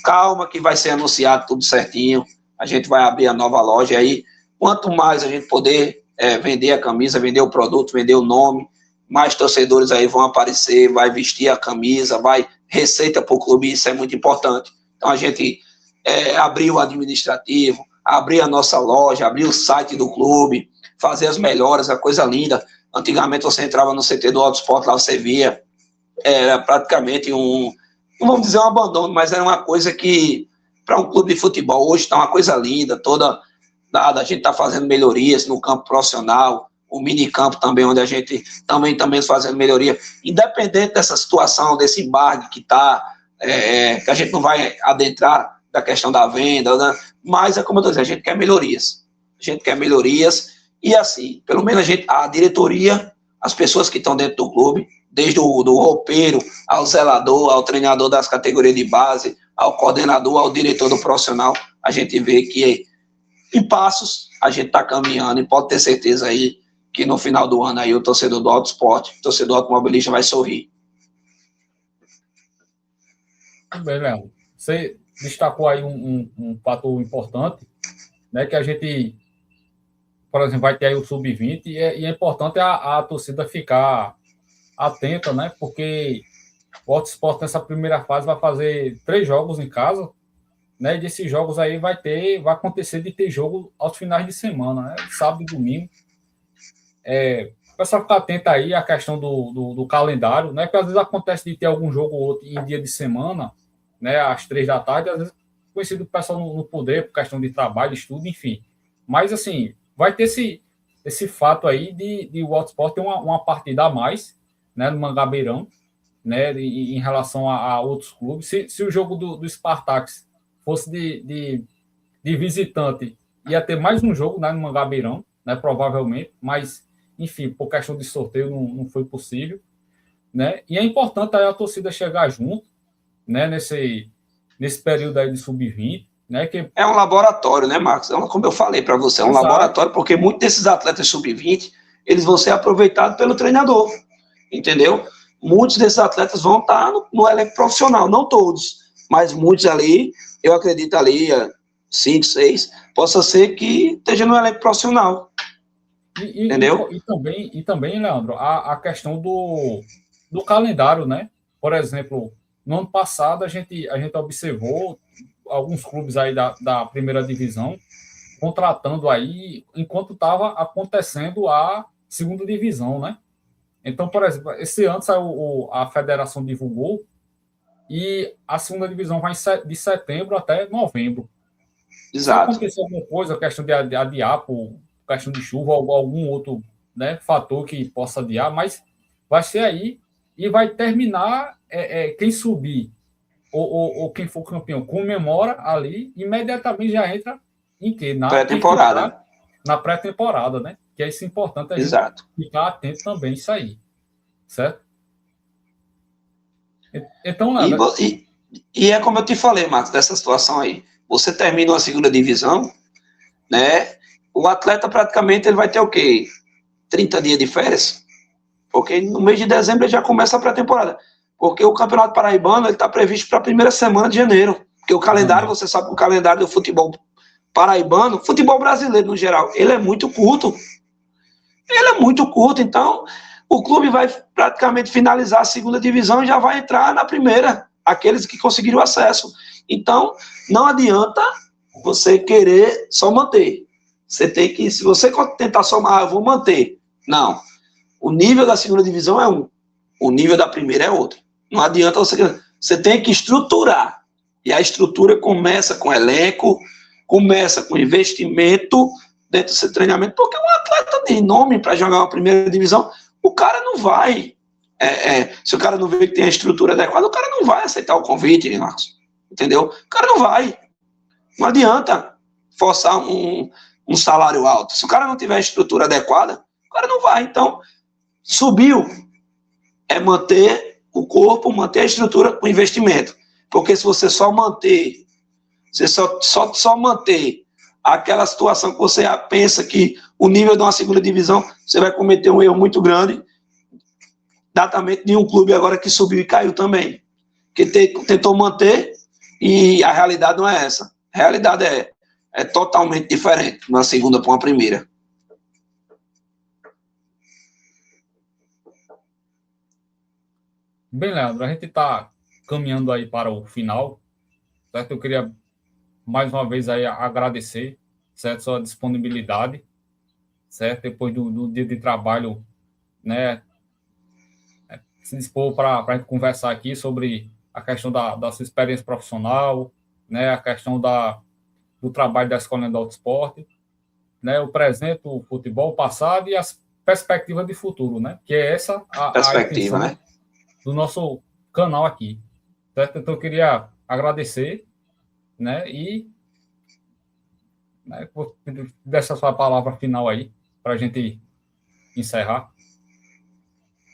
calma que vai ser anunciado tudo certinho, a gente vai abrir a nova loja aí, quanto mais a gente poder vender a camisa, vender o produto, vender o nome, mais torcedores aí vão aparecer, vai vestir a camisa, vai receita para o clube, isso é muito importante. Então, a gente abrir o administrativo, abrir a nossa loja, abrir o site do clube, fazer as melhoras, a coisa linda. Antigamente, você entrava no CT do Autosport, lá você via, era praticamente não vamos dizer um abandono, mas era uma coisa que, para um clube de futebol, hoje está uma coisa linda, toda dada, a gente está fazendo melhorias no campo profissional, o minicampo também, onde a gente também fazendo melhoria, independente dessa situação, desse embargo que está... que a gente não vai adentrar da questão da venda, né? Mas é como eu estou dizendo, a gente quer melhorias, e assim, pelo menos a diretoria, as pessoas que estão dentro do clube, desde do roupeiro, ao zelador, ao treinador das categorias de base, ao coordenador, ao diretor do profissional, a gente vê que em passos, a gente está caminhando e pode ter certeza aí que no final do ano aí o torcedor do Auto Esporte, o torcedor automobilista vai sorrir. Tudo bem, Leandro. Você destacou aí um fator importante, né, que a gente, por exemplo, vai ter aí o Sub-20 e é importante a torcida ficar atenta, né, porque o Auto Esporte nessa primeira fase vai fazer 3 jogos em casa, né, e desses jogos aí vai acontecer de ter jogo aos finais de semana, né, sábado e domingo. O pessoal ficar atento aí à questão do calendário, né, porque às vezes acontece de ter algum jogo ou outro em dia de semana, né, às 3 da tarde, às vezes conhecido o pessoal não poder, por questão de trabalho, estudo, enfim. Mas, assim, vai ter esse fato aí de o Auto Esporte ter uma partida a mais, né, no Mangabeirão, né, em relação a outros clubes. Se o jogo do Spartax fosse de visitante, ia ter mais um jogo, né, no Mangabeirão, né, provavelmente, mas, enfim, por questão de sorteio não foi possível, né, e é importante aí a torcida chegar junto, né, nesse período aí de Sub-20, né, que... É um laboratório, né, Marcos? Como eu falei para você, é um laboratório, porque muitos desses atletas Sub-20, eles vão ser aproveitados pelo treinador, entendeu? Muitos desses atletas vão estar no elenco profissional, não todos, mas muitos ali, eu acredito ali, 5, 6, possa ser que esteja no elenco profissional, entendeu? E também, Leandro, a questão do calendário, né? Por exemplo, no ano passado a gente observou alguns clubes aí da primeira divisão contratando aí enquanto estava acontecendo a segunda divisão, né? Então, por exemplo, esse ano a federação divulgou e a segunda divisão vai de setembro até novembro. Exato. Se acontecer alguma coisa, questão de adiar por questão de chuva ou algum outro, né, fator que possa adiar, mas vai ser aí e vai terminar quem subir ou quem for campeão comemora ali, imediatamente já entra em quê? Na pré-temporada. Na pré-temporada, né? Que é isso importante a Exato. gente ficar atento também isso aí, certo? Então, nada. E é como eu te falei, Marcos, dessa situação aí. Você termina uma segunda divisão, né? O atleta praticamente ele vai ter o quê? 30 dias de férias? Porque no mês de dezembro ele já começa a pré-temporada. Porque o Campeonato Paraibano está previsto para a primeira semana de janeiro. Porque o calendário, você sabe que o calendário do futebol paraibano, futebol brasileiro no geral, ele é muito curto. Ele é muito curto, então o clube vai praticamente finalizar a segunda divisão e já vai entrar na primeira, aqueles que conseguiram acesso. Então, não adianta você querer só manter. Você tem que, se você tentar somar, eu vou manter. Não. O nível da segunda divisão é um, o nível da primeira é outro. Não adianta você tem que estruturar. E a estrutura começa com elenco, começa com investimento dentro do seu treinamento, porque um atleta de nome para jogar uma primeira divisão, o cara não vai. Se o cara não vê que tem a estrutura adequada, o cara não vai aceitar o convite, Marcos. Entendeu? O cara não vai. Não adianta forçar um salário alto. Se o cara não tiver a estrutura adequada, o cara não vai. Então, subiu é manter o corpo, manter a estrutura com investimento. Porque se você só manter, você só manter aquela situação que você pensa que o nível de uma segunda divisão, você vai cometer um erro muito grande, exatamente de um clube agora que subiu e caiu também. Que tentou manter e a realidade não é essa. A realidade é totalmente diferente, uma segunda para uma primeira. Bem, Leandro, a gente está caminhando aí para o final, certo? Eu queria mais uma vez aí agradecer, certo, sua disponibilidade, certo? Depois do dia de trabalho, né, se dispor para a gente conversar aqui sobre a questão da sua experiência profissional, né, a questão do trabalho da Escola do Auto Esporte, né, o presente, o futebol, o passado e as perspectivas de futuro, né? Que é essa a perspectiva, né? Do nosso canal aqui, certo? Então eu queria agradecer, né, e vou deixar a sua palavra final aí para a gente encerrar.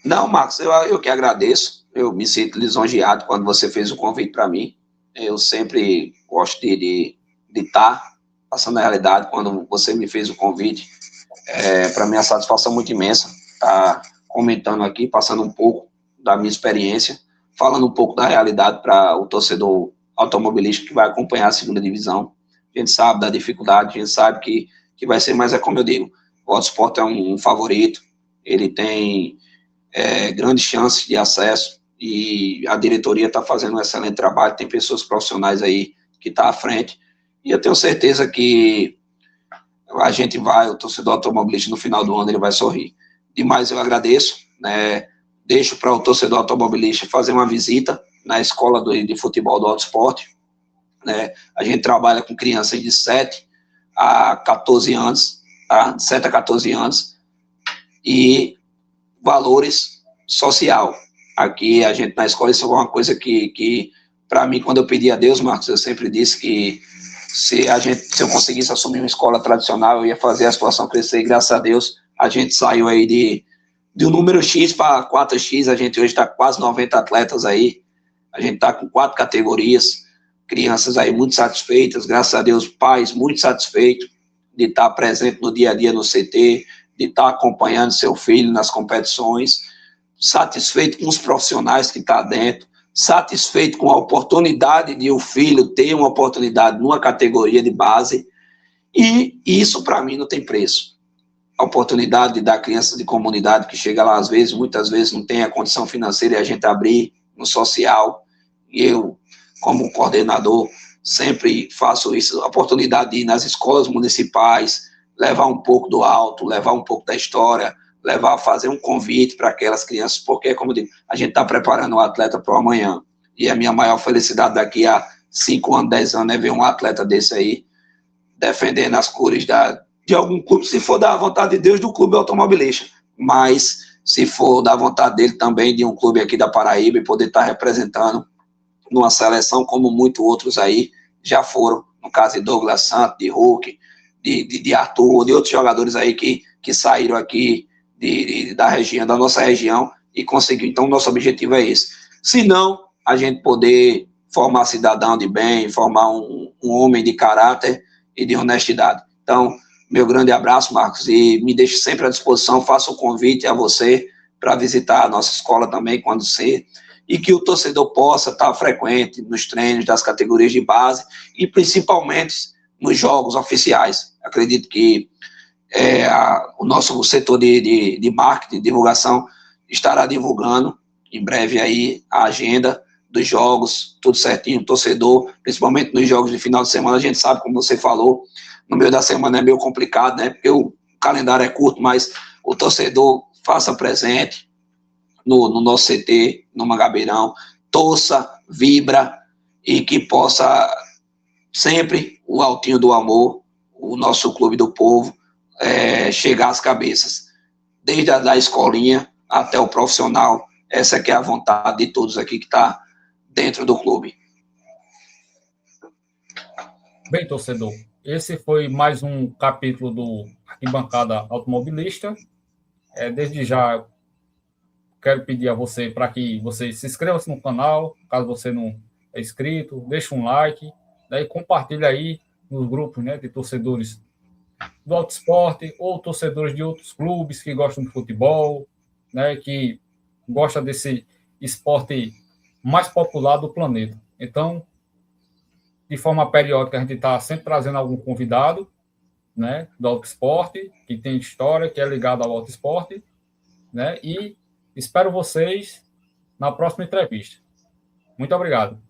Não, Marcos, eu que agradeço. Eu me sinto lisonjeado quando você fez o convite para mim. Eu sempre gosto de estar passando a realidade, quando você me fez o convite, para mim a satisfação muito imensa, tá comentando aqui, passando um pouco da minha experiência, falando um pouco da realidade para o torcedor automobilístico que vai acompanhar a segunda divisão. A gente sabe da dificuldade, a gente sabe que vai ser, mas é como eu digo, o Autosport é um favorito, ele tem grandes chances de acesso e a diretoria está fazendo um excelente trabalho, tem pessoas profissionais aí que estão à frente, e eu tenho certeza que a gente vai, o torcedor automobilista no final do ano ele vai sorrir. Demais eu agradeço, né? Deixo para o torcedor automobilista fazer uma visita na escola de futebol do Autosport, né? A gente trabalha com crianças de 7 a 14 anos, tá? De 7 a 14 anos, e valores social. Aqui a gente na escola, isso é uma coisa que para mim, quando eu pedi a Deus, Marcos, eu sempre disse que se eu conseguisse assumir uma escola tradicional, eu ia fazer a situação crescer, e graças a Deus a gente saiu aí de um número X para 4X, a gente hoje está com quase 90 atletas aí, a gente está com 4 categorias, crianças aí muito satisfeitas, graças a Deus, pais muito satisfeitos de estar presente no dia a dia no CT, de estar acompanhando seu filho nas competições, satisfeito com os profissionais que estão dentro, satisfeito com a oportunidade de o filho ter uma oportunidade numa categoria de base, e isso para mim não tem preço. A oportunidade da criança de comunidade que chega lá às vezes, muitas vezes não tem a condição financeira, e a gente abrir no social, e eu, como coordenador, sempre faço isso, a oportunidade de ir nas escolas municipais, levar um pouco do alto, levar um pouco da história, levar a fazer um convite para aquelas crianças, porque, como eu digo, a gente está preparando o atleta para o amanhã, e a minha maior felicidade daqui a 5 anos, 10 anos é ver um atleta desse aí defendendo as cores de algum clube, se for da vontade de Deus, do clube automobilista, mas se for da vontade dele também, de um clube aqui da Paraíba, e poder estar representando numa seleção como muitos outros aí já foram, no caso de Douglas Santos, de Hulk, de Arthur, de outros jogadores aí que saíram aqui da região, da nossa região, e conseguiu. Então, nosso objetivo é esse. Se não, a gente poder formar cidadão de bem, formar um homem de caráter e de honestidade. Então, meu grande abraço, Marcos, e me deixe sempre à disposição, faço um convite a você para visitar a nossa escola também, quando ser, e que o torcedor possa estar frequente nos treinos das categorias de base e principalmente nos jogos oficiais. Acredito que o nosso setor de marketing, divulgação, estará divulgando em breve aí a agenda dos jogos, tudo certinho, torcedor, principalmente nos jogos de final de semana, a gente sabe, como você falou, no meio da semana é meio complicado, né, porque o calendário é curto, mas o torcedor faça presente no nosso CT, no Mangabeirão, torça, vibra, e que possa sempre o Altinho do Amor, o nosso clube do povo, chegar às cabeças, desde a da escolinha até o profissional. Essa que é a vontade de todos aqui que está dentro do clube. Bem, torcedor, esse foi mais um capítulo do Arquibancada Automobilista. Desde já, quero pedir a você para que você se inscreva-se no canal, caso você não é inscrito, deixe um like, daí compartilhe aí nos grupos, né, de torcedores do Autosport ou torcedores de outros clubes que gostam de futebol, né, que gostam desse esporte mais popular do planeta. Então, de forma periódica, a gente está sempre trazendo algum convidado, né, do Autosport, que tem história, que é ligado ao Autosport, né, e espero vocês na próxima entrevista. Muito obrigado.